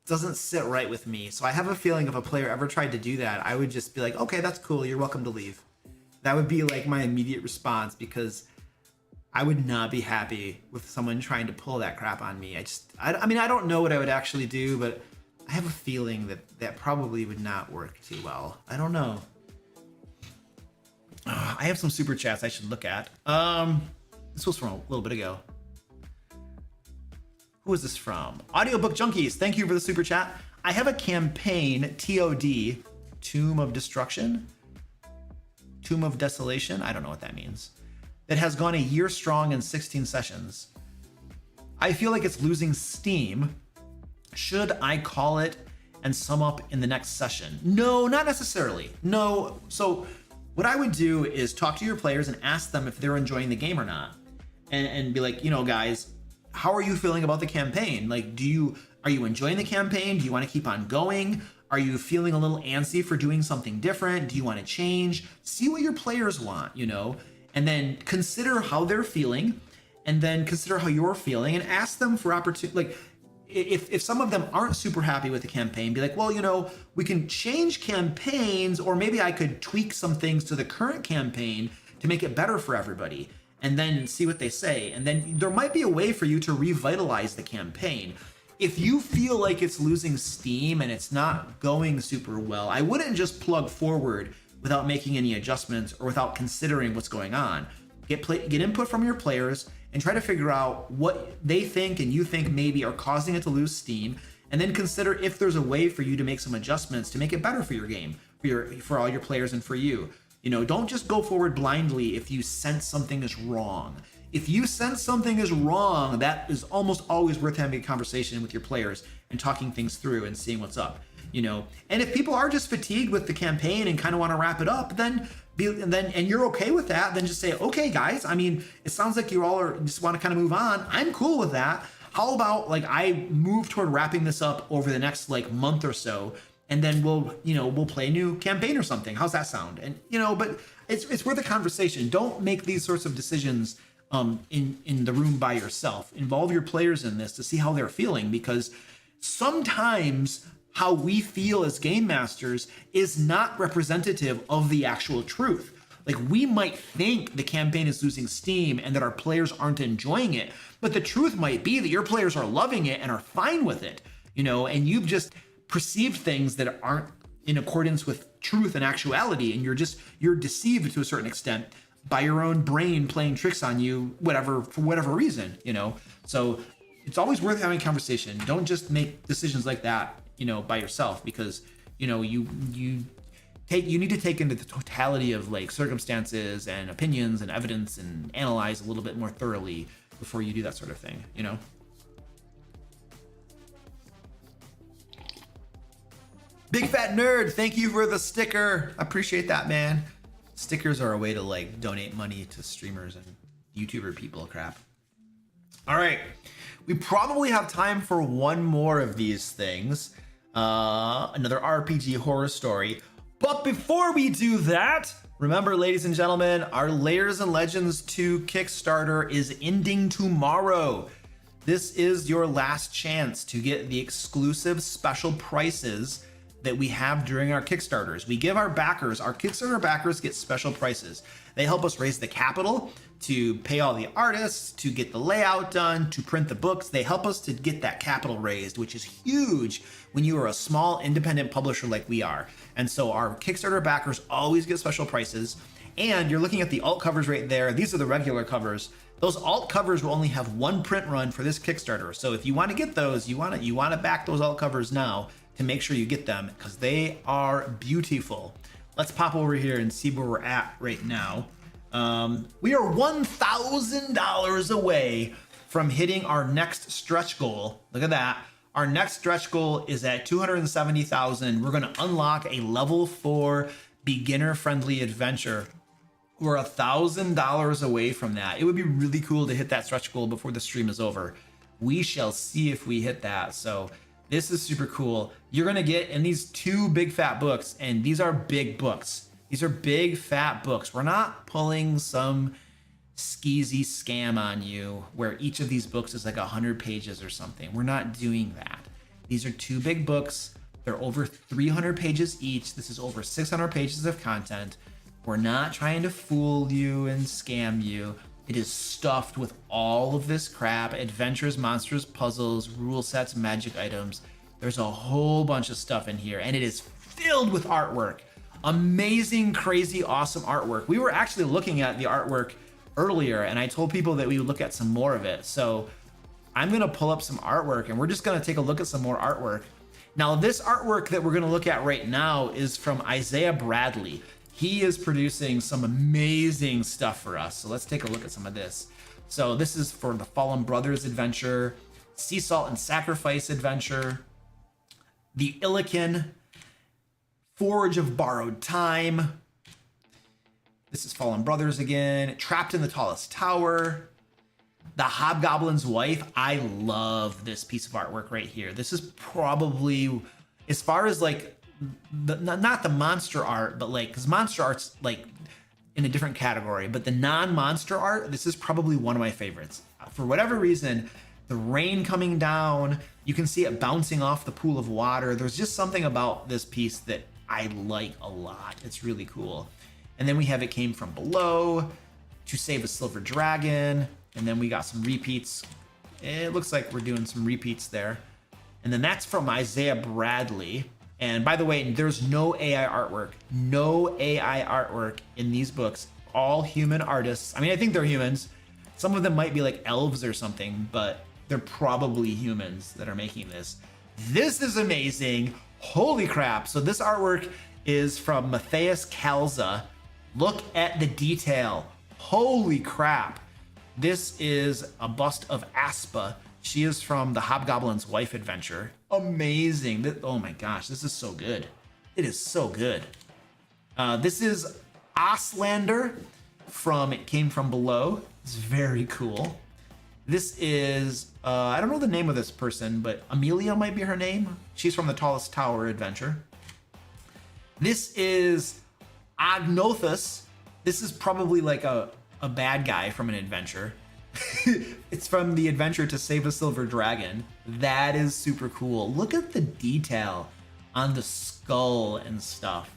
doesn't sit right with me. So I have a feeling if a player ever tried to do that, I would just be like, okay, that's cool. You're welcome to leave. That would be like my immediate response, because I would not be happy with someone trying to pull that crap on me. I mean, I don't know what I would actually do, but I have a feeling that probably would not work too well. I don't know. I have some super chats I should look at. This was from a little bit ago. Who is this from? Audiobook Junkies, thank you for the super chat. I have a campaign, TOD, Tomb of Destruction, Tomb of Desolation, I don't know what that means, that has gone a year strong in 16 sessions. I feel like it's losing steam. Should I call it and sum up in the next session? No, not necessarily. No. So what I would do is talk to your players and ask them if they're enjoying the game or not. And be like, you know, guys, how are you feeling about the campaign? Like, are you enjoying the campaign? Do you want to keep on going? Are you feeling a little antsy for doing something different? Do you want to change? See what your players want, you know, and then consider how they're feeling, and then consider how you're feeling, and ask them for opportunity. Like, if some of them aren't super happy with the campaign, be like, well, you know, we can change campaigns, or maybe I could tweak some things to the current campaign to make it better for everybody, and then see what they say. And then there might be a way for you to revitalize the campaign. If you feel like it's losing steam and it's not going super well, I wouldn't just plug forward without making any adjustments or without considering what's going on. Get input from your players and try to figure out what they think and you think maybe are causing it to lose steam, and then consider if there's a way for you to make some adjustments to make it better for your game, for all your players and for you. You know, don't just go forward blindly if you sense something is wrong. If you sense something is wrong, that is almost always worth having a conversation with your players and talking things through and seeing what's up, you know. And if people are just fatigued with the campaign and kind of want to wrap it up, and you're okay with that, then just say, okay, guys, I mean, it sounds like you all are just want to kind of move on. I'm cool with that. How about, like, I move toward wrapping this up over the next, like, month or so, and then we'll play a new campaign or something. How's that sound? And, you know, but it's worth a conversation. Don't make these sorts of decisions in the room by yourself. Involve your players in this to see how they're feeling, because sometimes how we feel as game masters is not representative of the actual truth. Like, we might think the campaign is losing steam and that our players aren't enjoying it, but the truth might be that your players are loving it and are fine with it, you know, and you've just perceived things that aren't in accordance with truth and actuality, and you're deceived to a certain extent by your own brain playing tricks on you, for whatever reason, you know. So it's always worth having a conversation. Don't just make decisions like that, you know, by yourself, because, you know, you need to take into the totality of, like, circumstances and opinions and evidence and analyze a little bit more thoroughly before you do that sort of thing, you know. Big Fat Nerd, thank you for the sticker. I appreciate that, man. Stickers are a way to, like, donate money to streamers and YouTuber people crap. All right, we probably have time for one more of these things. Another RPG horror story. But before we do that, remember, ladies and gentlemen, our Layers and Legends 2 Kickstarter is ending tomorrow. This is your last chance to get the exclusive special prices that we have during our Kickstarters. We give our Kickstarter backers get special prices. They help us raise the capital to pay all the artists, to get the layout done, to print the books. They help us to get that capital raised, which is huge when you are a small independent publisher like we are. And so our Kickstarter backers always get special prices. And you're looking at the alt covers right there. These are the regular covers. Those alt covers will only have one print run for this Kickstarter. So if you want to get those, you want to back those alt covers now to make sure you get them, because they are beautiful. Let's pop over here and see where we're at right now. We are $1,000 away from hitting our next stretch goal. Look at that. Our next stretch goal is at 270,000. We're going to unlock a level 4 beginner friendly adventure. We're $1,000 away from that. It would be really cool to hit that stretch goal before the stream is over. We shall see if we hit that. So this is super cool. You're going to get in these 2 big fat books, and these are big books. These are big fat books. We're not pulling some skeezy scam on you where each of these books is like 100 pages or something. We're not doing that. These are 2 big books. They're over 300 pages each. This is over 600 pages of content. We're not trying to fool you and scam you. It is stuffed with all of this crap: adventures, monsters, puzzles, rule sets, magic items. There's a whole bunch of stuff in here, and it is filled with artwork. Amazing, crazy, awesome artwork. We were actually looking at the artwork earlier, and I told people that we would look at some more of it. So I'm gonna pull up some artwork, and we're just gonna take a look at some more artwork. Now, this artwork that we're gonna look at right now is from Isaiah Bradley. He is producing some amazing stuff for us. So let's take a look at some of this. So this is for the Fallen Brothers adventure, Sea Salt and Sacrifice adventure, the Illican, Forge of Borrowed Time. This is Fallen Brothers again, Trapped in the Tallest Tower, the Hobgoblin's Wife. I love this piece of artwork right here. This is probably, as far as like, not the monster art, but like, because monster art's like in a different category, but the non-monster art, this is probably one of my favorites. For whatever reason, the rain coming down, you can see it bouncing off the pool of water. There's just something about this piece that I like a lot. It's really cool. And then we have It Came From Below, To Save a Silver Dragon, and then we got some repeats. It looks like we're doing some repeats there. And then that's from Isaiah Bradley. And by the way, there's no AI artwork. No AI artwork in these books. All human artists. I mean, I think they're humans. Some of them might be like elves or something, but they're probably humans that are making this. This is amazing. Holy crap. So this artwork is from Matthias Kalza. Look at the detail. Holy crap. This is a bust of Aspa. She is from the Hobgoblin's Wife adventure. Amazing. Oh my gosh, this is so good. It is so good. This is Oslander from It Came From Below. It's very cool. This is, I don't know the name of this person, but Amelia might be her name. She's from the Tallest Tower adventure. This is Agnothus. This is probably like a bad guy from an adventure. It's from the adventure To Save a Silver Dragon. That is super cool. Look at the detail on the skull and stuff.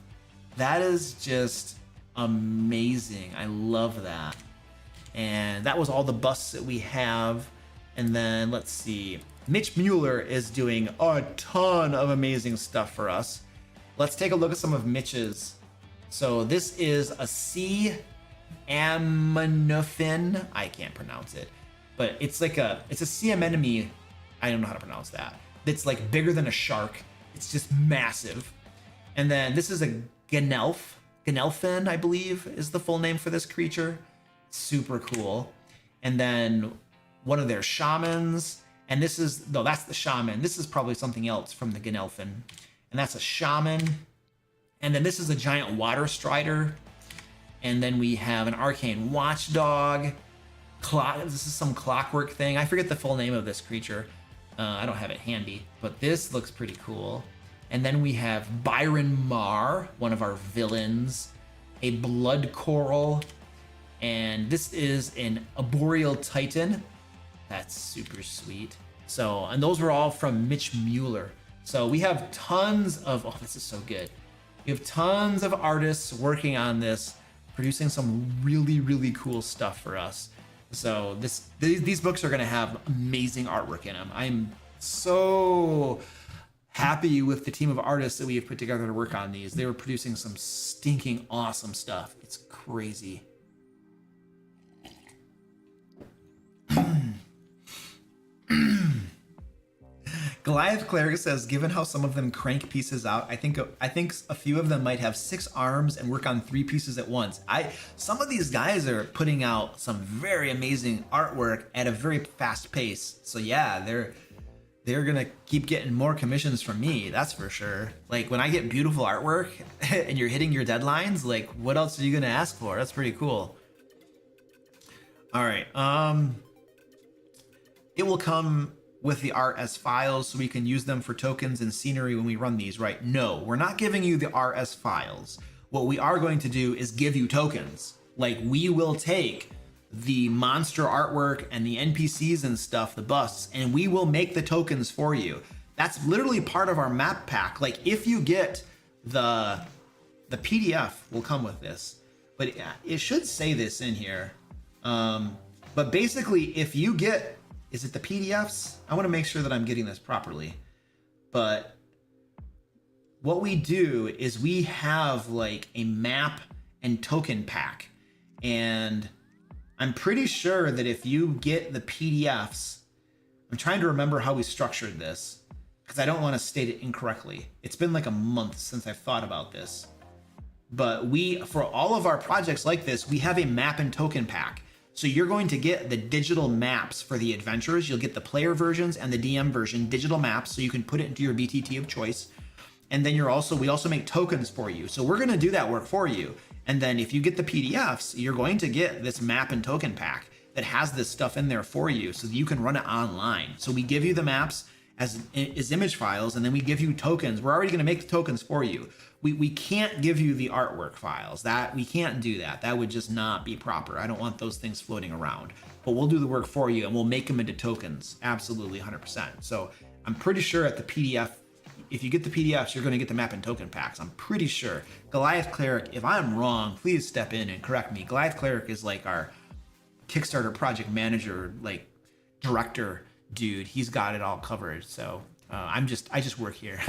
That is just amazing. I love that. And that was all the busts that we have. And then let's see. Mitch Mueller is doing a ton of amazing stuff for us. Let's take a look at some of Mitch's. So this is a sea amanofin. I can't pronounce it, but it's a sea anemone. I don't know how to pronounce that. It's like bigger than a shark. It's just massive. And then this is a Ganelfin, I believe is the full name for this creature. Super cool. And then one of their shamans. And this is, no, that's the shaman. This is probably something else from the Ganelfin. And that's a shaman. And then this is a giant water strider. And then we have an arcane watchdog. This is some clockwork thing. I forget the full name of this creature. I don't have it handy, but this looks pretty cool. And then we have Byron Marr, one of our villains, a blood coral, and this is an arboreal titan. That's super sweet. So, and those were all from Mitch Mueller. So we have tons of, oh, this is so good. We have tons of artists working on this producing some really, really cool stuff for us. So these books are going to have amazing artwork in them. I'm so happy with the team of artists that we have put together to work on these. They were producing some stinking awesome stuff. It's crazy. Goliath Cleric says, given how some of them crank pieces out, I think a few of them might have 6 arms and work on 3 pieces at once. Some of these guys are putting out some very amazing artwork at a very fast pace. So yeah, they're gonna keep getting more commissions from me, that's for sure. Like when I get beautiful artwork and you're hitting your deadlines, like what else are you gonna ask for? That's pretty cool. All right, it will come with the art as files so we can use them for tokens and scenery when we run these, right? No, we're not giving you the art as files. What we are going to do is give you tokens. Like we will take the monster artwork and the NPCs and stuff, the busts, and we will make the tokens for you. That's literally part of our map pack. Like if you get the PDF will come with this, but it should say this in here. But basically if you get, is it the PDFs? I want to make sure that I'm getting this properly. But what we do is we have like a map and token pack. And I'm pretty sure that if you get the PDFs, I'm trying to remember how we structured this because I don't want to state it incorrectly. It's been like a month since I've thought about this. But for all of our projects like this, we have a map and token pack. So you're going to get the digital maps for the adventures. You'll get the player versions and the DM version, digital maps, so you can put it into your BTT of choice. And then we also make tokens for you. So we're gonna do that work for you. And then if you get the PDFs, you're going to get this map and token pack that has this stuff in there for you so that you can run it online. So we give you the maps as image files, and then we give you tokens. We're already gonna make the tokens for you. We can't give you the artwork files. We can't do that. That would just not be proper. I don't want those things floating around. But we'll do the work for you and we'll make them into tokens. Absolutely, 100%. So I'm pretty sure at the PDF, if you get the PDFs, you're gonna get the map and token packs. I'm pretty sure. Goliath Cleric, if I'm wrong, please step in and correct me. Goliath Cleric is like our Kickstarter project manager, like director dude. He's got it all covered. So I just work here.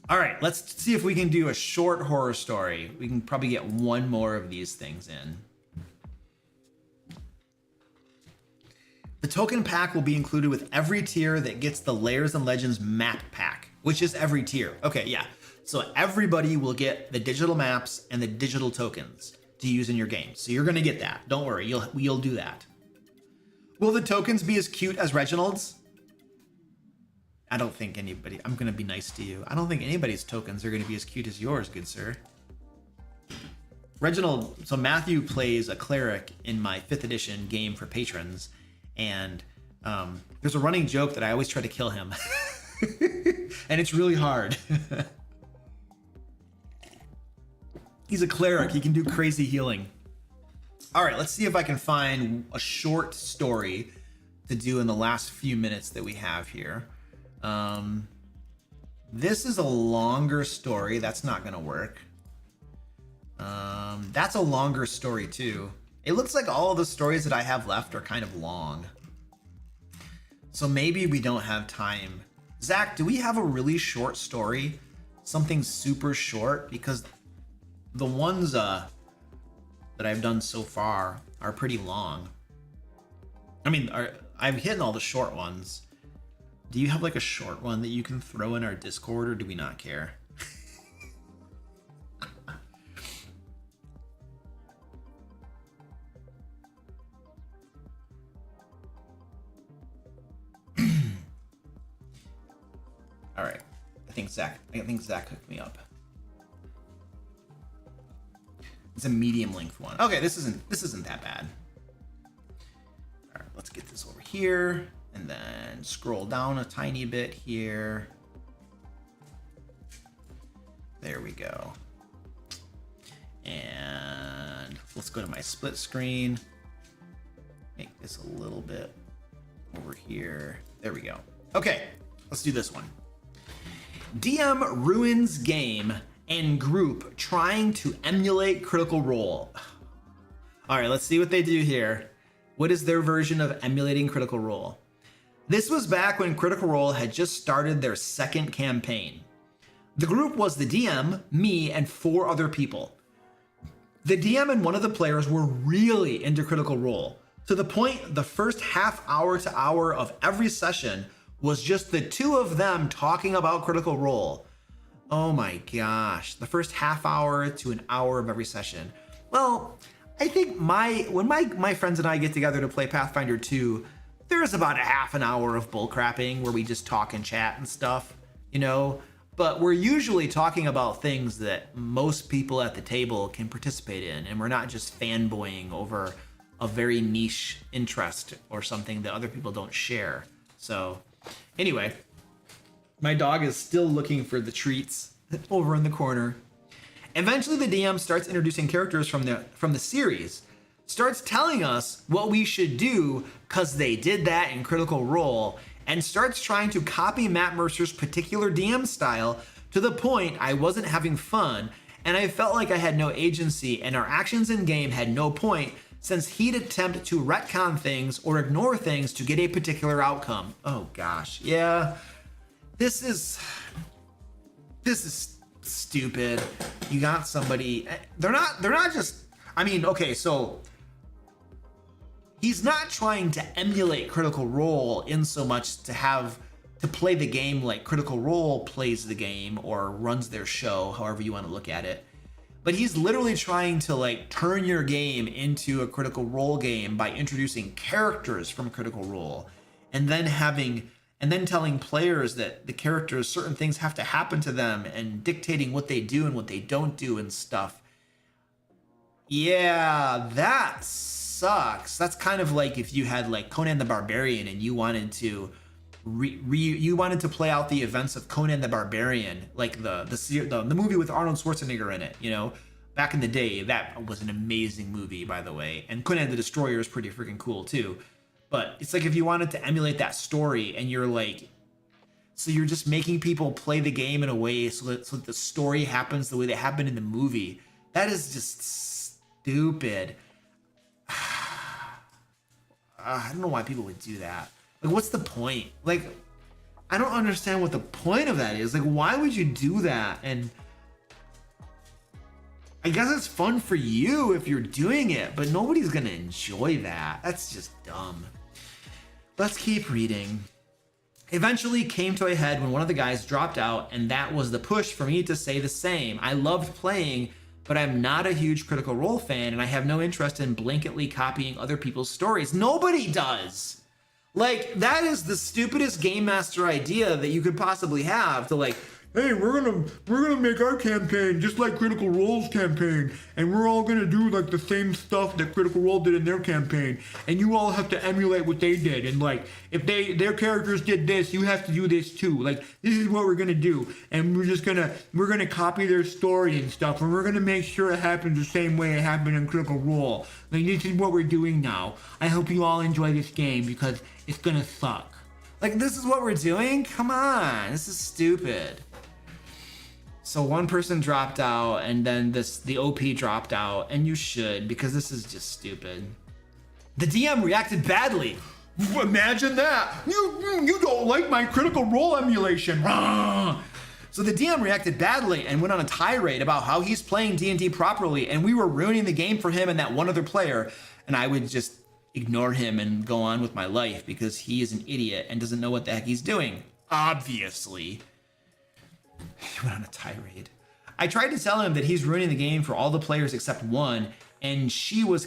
All right, let's see if we can do a short horror story. We can probably get one more of these things in. The token pack will be included with every tier that gets the Layers and Legends map pack, which is every tier. Okay, yeah. So everybody will get the digital maps and the digital tokens to use in your game. So you're gonna get that. Don't worry, you'll do that. Will the tokens be as cute as Reginald's? I don't think anybody, I'm gonna be nice to you. I don't think anybody's tokens are gonna be as cute as yours, good sir. Reginald, so Matthew plays a cleric in my 5th edition game for patrons, and there's a running joke that I always try to kill him. And it's really hard. He's a cleric, he can do crazy healing. All right, let's see if I can find a short story to do in the last few minutes that we have here. This is a longer story. That's not gonna work. That's a longer story too. It looks like all of the stories that I have left are kind of long. So maybe we don't have time. Zach, do we have a really short story? Something super short? Because the ones that I've done so far are pretty long. I mean, I've hit all the short ones. Do you have like a short one that you can throw in our Discord, or do we not care? All right, I think Zach hooked me up. It's a medium length one. Okay, this isn't that bad. All right, let's get this over here. And then scroll down a tiny bit here. There we go. And let's go to my split screen. Make this a little bit over here. There we go. Okay, let's do this one. DM ruins game and group trying to emulate Critical Role. All right, let's see what they do here. What is their version of emulating Critical Role? This was back when Critical Role had just started their second campaign. The group was the DM, me, and 4 other people. The DM and one of the players were really into Critical Role, to the point the first half hour to hour of every session was just the 2 of them talking about Critical Role. Oh my gosh, the first half hour to an hour of every session. Well, I think when my friends and I get together to play Pathfinder 2, there's about a half an hour of bullcrapping where we just talk and chat and stuff, you know? But we're usually talking about things that most people at the table can participate in, and we're not just fanboying over a very niche interest or something that other people don't share. So anyway, my dog is still looking for the treats over in the corner. Eventually the DM starts introducing characters from the series, starts telling us what we should do because they did that in Critical Role, and starts trying to copy Matt Mercer's particular DM style to the point I wasn't having fun, and I felt like I had no agency and our actions in game had no point, since he'd attempt to retcon things or ignore things to get a particular outcome. Oh gosh, yeah. This is stupid. You got somebody, they're not just, I mean, okay, so he's not trying to emulate Critical Role in so much to play the game like Critical Role plays the game or runs their show, however you want to look at it. But he's literally trying to like turn your game into a Critical Role game by introducing characters from Critical Role, and then telling players that the characters, certain things have to happen to them, and dictating what they do and what they don't do and stuff. Yeah, that sucks. That's kind of like if you had like Conan the Barbarian and you wanted to you wanted to play out the events of Conan the Barbarian, like the movie with Arnold Schwarzenegger in it, you know, back in the day. That was an amazing movie, by the way. And Conan the Destroyer is pretty freaking cool too. But it's like if you wanted to emulate that story and you're like, so you're just making people play the game in a way so that the story happens the way that happened in the movie. That is just stupid. I don't know why people would do that. Like, what's the point? Like, I don't understand what the point of that is. Like, why would you do that? And I guess it's fun for you if you're doing it, but nobody's gonna enjoy that. That's just dumb. Let's keep reading. Eventually came to a head when one of the guys dropped out, and that was the push for me to say the same. I loved playing, but I'm not a huge Critical Role fan, and I have no interest in blanketly copying other people's stories. Nobody does. Like, that is the stupidest game master idea that you could possibly have, to like, hey, we're gonna make our campaign just like Critical Role's campaign, and we're all gonna do like the same stuff that Critical Role did in their campaign, and you all have to emulate what they did, and like if their characters did this, you have to do this too. Like, this is what we're gonna do, and we're gonna copy their story and stuff, and we're gonna make sure it happens the same way it happened in Critical Role. Like, this is what we're doing now. I hope you all enjoy this game because it's gonna suck. Like, this is what we're doing? Come on, this is stupid. So one person dropped out, and then the OP dropped out, and you should, because this is just stupid. The DM reacted badly. Imagine that. You don't like my Critical Role emulation. So the DM reacted badly and went on a tirade about how he's playing D&D properly, and we were ruining the game for him and that one other player, and I would just ignore him and go on with my life because he is an idiot and doesn't know what the heck he's doing. Obviously. He went on a tirade. I tried to tell him that he's ruining the game for all the players except one, and she was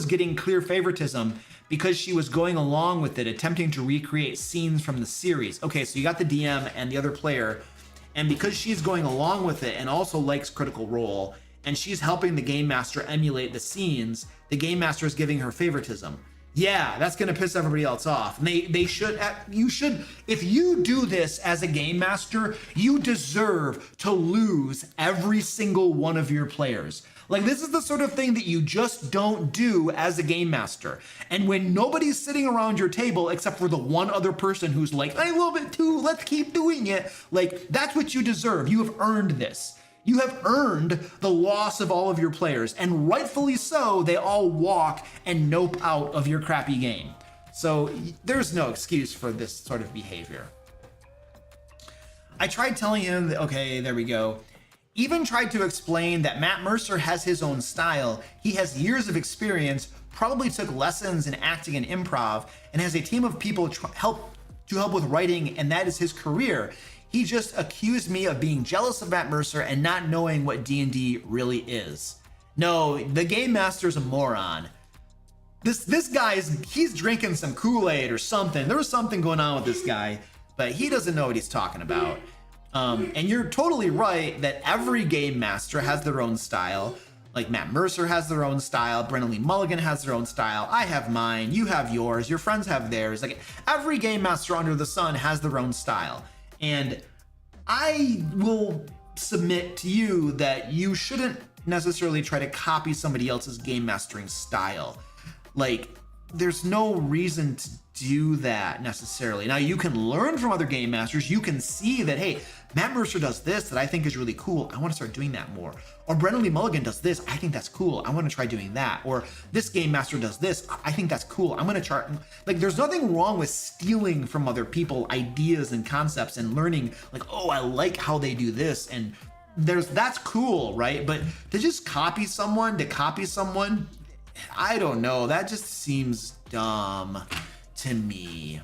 getting clear favoritism because she was going along with it, attempting to recreate scenes from the series. Okay, so you got the DM and the other player, and because she's going along with it and also likes Critical Role, and she's helping the game master emulate the scenes, the game master is giving her favoritism. Yeah, that's gonna piss everybody else off. And you should, if you do this as a game master, you deserve to lose every single one of your players. Like, this is the sort of thing that you just don't do as a game master. And when nobody's sitting around your table except for the one other person who's like, I love it too, let's keep doing it. Like, that's what you deserve. You have earned this. You have earned the loss of all of your players, and rightfully so, they all walk and nope out of your crappy game. So there's no excuse for this sort of behavior. I tried telling him that, okay, there we go. Even tried to explain that Matt Mercer has his own style. He has years of experience, probably took lessons in acting and improv, and has a team of people to help with writing, and that is his career. He just accused me of being jealous of Matt Mercer and not knowing what D&D really is. No, the game master's a moron. This guy he's drinking some Kool-Aid or something. There was something going on with this guy, but he doesn't know what he's talking about. And you're totally right that every game master has their own style. Like Matt Mercer has their own style, Brennan Lee Mulligan has their own style, I have mine, you have yours, your friends have theirs. Like, every game master under the sun has their own style. And I will submit to you that you shouldn't necessarily try to copy somebody else's game mastering style. Like, there's no reason to do that necessarily. Now, you can learn from other game masters. You can see that, hey, Matt Mercer does this that I think is really cool. I want to start doing that more. Or Brennan Lee Mulligan does this. I think that's cool. I want to try doing that. Or this game master does this. I think that's cool. I'm going to try. Like, there's nothing wrong with stealing from other people ideas and concepts and learning, like, oh, I like how they do this. And that's cool, right? But to just copy someone, I don't know. That just seems dumb to me.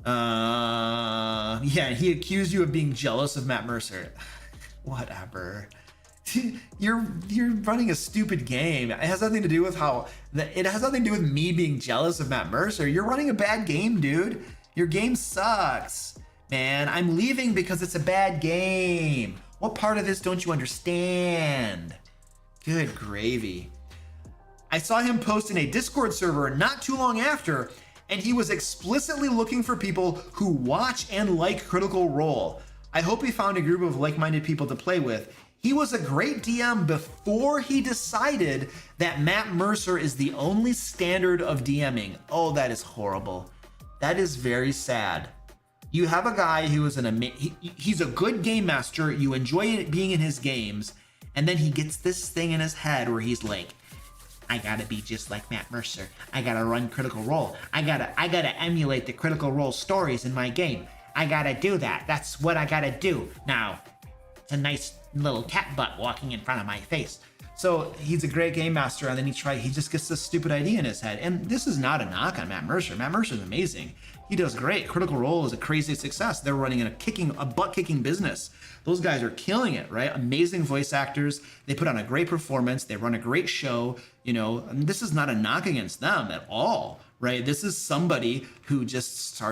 Yeah, he accused you of being jealous of Matt Mercer. Whatever. You're running a stupid game. It has nothing to do with it has nothing to do with me being jealous of Matt Mercer. You're running a bad game, dude. Your game sucks. Man, I'm leaving because it's a bad game. What part of this don't you understand? Good gravy. I saw him post in a Discord server not too long after, and he was explicitly looking for people who watch and like Critical Role. I hope he found a group of like-minded people to play with. He was a great DM before he decided that Matt Mercer is the only standard of DMing. Oh, that is horrible. That is very sad. You have a guy who is he's a good game master. You enjoy being in his games, and then he gets this thing in his head where he's like, I gotta be just like Matt Mercer. I gotta run Critical Role. I gotta emulate the Critical Role stories in my game. I gotta do that. That's what I gotta do. Now, it's a nice little cat butt walking in front of my face. So he's a great game master, and then he just gets this stupid idea in his head. And this is not a knock on Matt Mercer. Matt Mercer's amazing. He does great. Critical Role is a crazy success. They're running a butt-kicking business. Those guys are killing it, right? Amazing voice actors. They put on a great performance. They run a great show. You know, and this is not a knock against them at all, right? This is somebody who just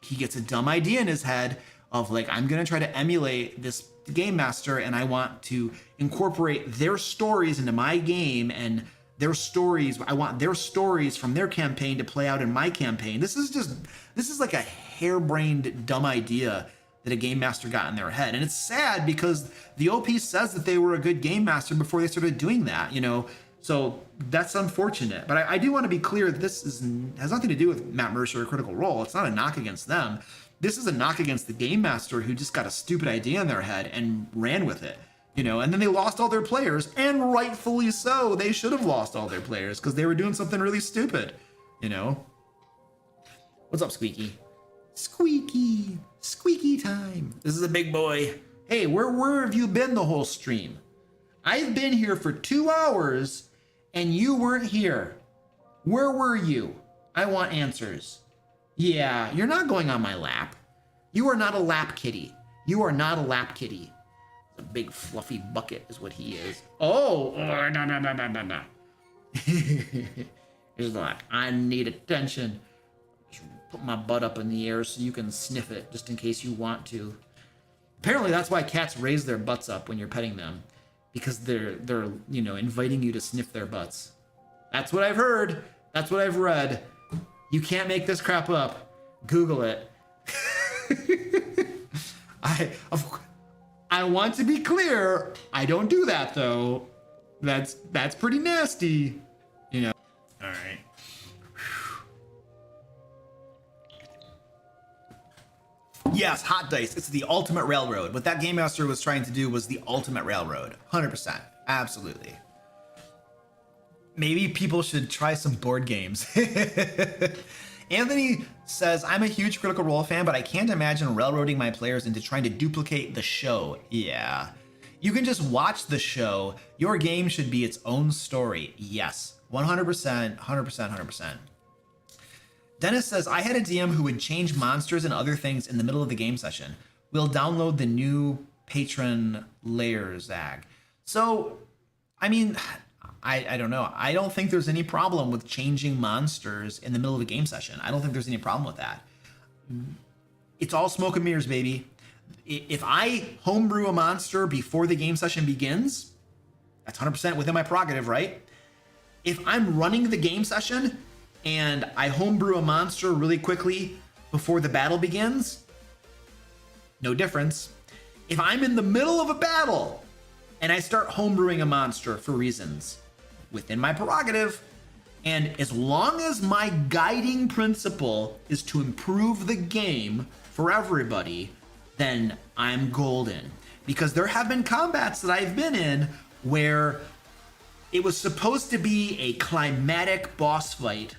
he gets a dumb idea in his head of like, I'm going to try to emulate this game master, and I want to incorporate their stories into my game, and I want their stories from their campaign to play out in my campaign. This is like a harebrained dumb idea that a game master got in their head. And it's sad because the OP says that they were a good game master before they started doing that, you know? So that's unfortunate. But I do want to be clear that this has nothing to do with Matt Mercer or Critical Role. It's not a knock against them. This is a knock against the game master who just got a stupid idea in their head and ran with it, you know? And then they lost all their players, and rightfully so. They should have lost all their players because they were doing something really stupid, you know? What's up, Squeaky? Squeaky time. This is a big boy. Hey, where have you been the whole stream? I've been here for 2 hours and you weren't here. Where were you? I want answers. Yeah, you're not going on my lap. You are not a lap kitty. You are not a lap kitty. A big fluffy bucket is what he is. Oh, no. He's like, I need attention. Put my butt up in the air so you can sniff it, just in case you want to. Apparently that's why cats raise their butts up when you're petting them, because they're you know, inviting you to sniff their butts. That's what I've heard. That's what I've read. You can't make this crap up. Google it. I want to be clear. I don't do that though. That's pretty nasty, you know. All right. Yes, Hot Dice. It's the ultimate railroad. What that Game Master was trying to do was the ultimate railroad. 100%. Absolutely. Maybe people should try some board games. Anthony says, I'm a huge Critical Role fan, but I can't imagine railroading my players into trying to duplicate the show. Yeah. You can just watch the show. Your game should be its own story. Yes. 100%, 100%, 100%. Dennis says, I had a DM who would change monsters and other things in the middle of the game session. We'll download the new patron Lair, Zag. So, I mean, I don't know. I don't think there's any problem with changing monsters in the middle of a game session. I don't think there's any problem with that. It's all smoke and mirrors, baby. If I homebrew a monster before the game session begins, that's 100% within my prerogative, right? If I'm running the game session and I homebrew a monster really quickly before the battle begins, no difference. If I'm in the middle of a battle and I start homebrewing a monster for reasons within my prerogative, and as long as my guiding principle is to improve the game for everybody, then I'm golden. Because there have been combats that I've been in where it was supposed to be a climatic boss fight,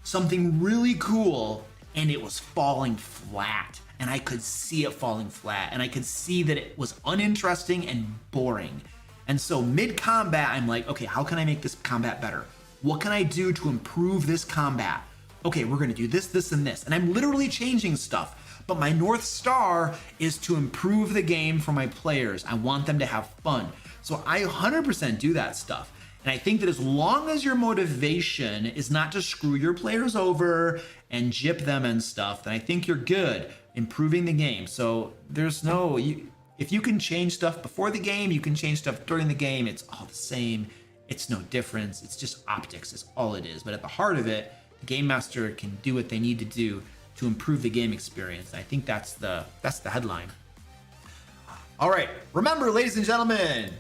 something really cool, and it was falling flat. And I could see it falling flat, and I could see that it was uninteresting and boring. And so mid-combat, I'm like, okay, how can I make this combat better? What can I do to improve this combat? Okay, we're gonna do this, this, and this. And I'm literally changing stuff. But my North Star is to improve the game for my players. I want them to have fun. So I 100% do that stuff. And I think that as long as your motivation is not to screw your players over and gyp them and stuff, then I think you're good improving the game. So there's no, if you can change stuff before the game, you can change stuff during the game. It's all the same. It's no difference. It's just optics is all it is. But at the heart of it, the Game Master can do what they need to do to improve the game experience. And I think that's the headline. All right, remember, ladies and gentlemen,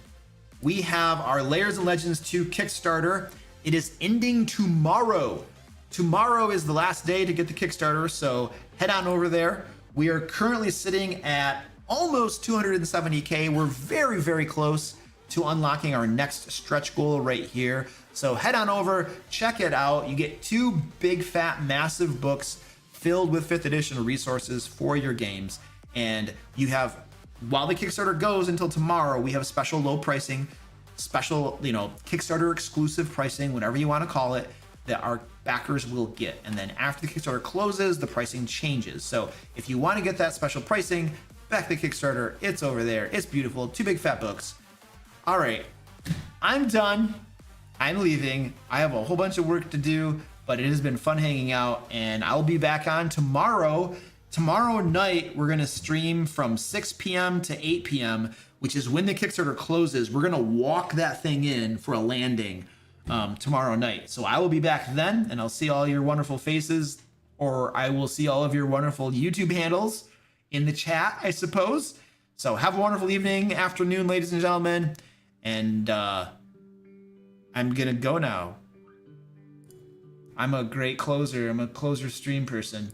we have our Layers and Legends 2 Kickstarter. It is ending tomorrow. Tomorrow is the last day to get the Kickstarter, so head on over there. We are currently sitting at almost 270K. We're very, very close to unlocking our next stretch goal right here. So head on over, check it out. You get 2 big, fat, massive books filled with 5th edition resources for your games. And you have, while the Kickstarter goes until tomorrow, we have special low pricing, special, Kickstarter exclusive pricing, whatever you want to call it, that our backers will get. And then after the Kickstarter closes, the pricing changes. So if you want to get that special pricing, back the Kickstarter, it's over there. It's beautiful. 2 big fat books. All right, I'm done. I'm leaving. I have a whole bunch of work to do, but it has been fun hanging out, and I'll be back on tomorrow. Tomorrow night, we're gonna stream from 6 p.m. to 8 p.m., which is when the Kickstarter closes. We're gonna walk that thing in for a landing tomorrow night. So I will be back then, and I'll see all your wonderful faces, or I will see all of your wonderful YouTube handles in the chat, I suppose. So have a wonderful evening, afternoon, ladies and gentlemen, and I'm gonna go now. I'm a great closer. I'm a closer stream person.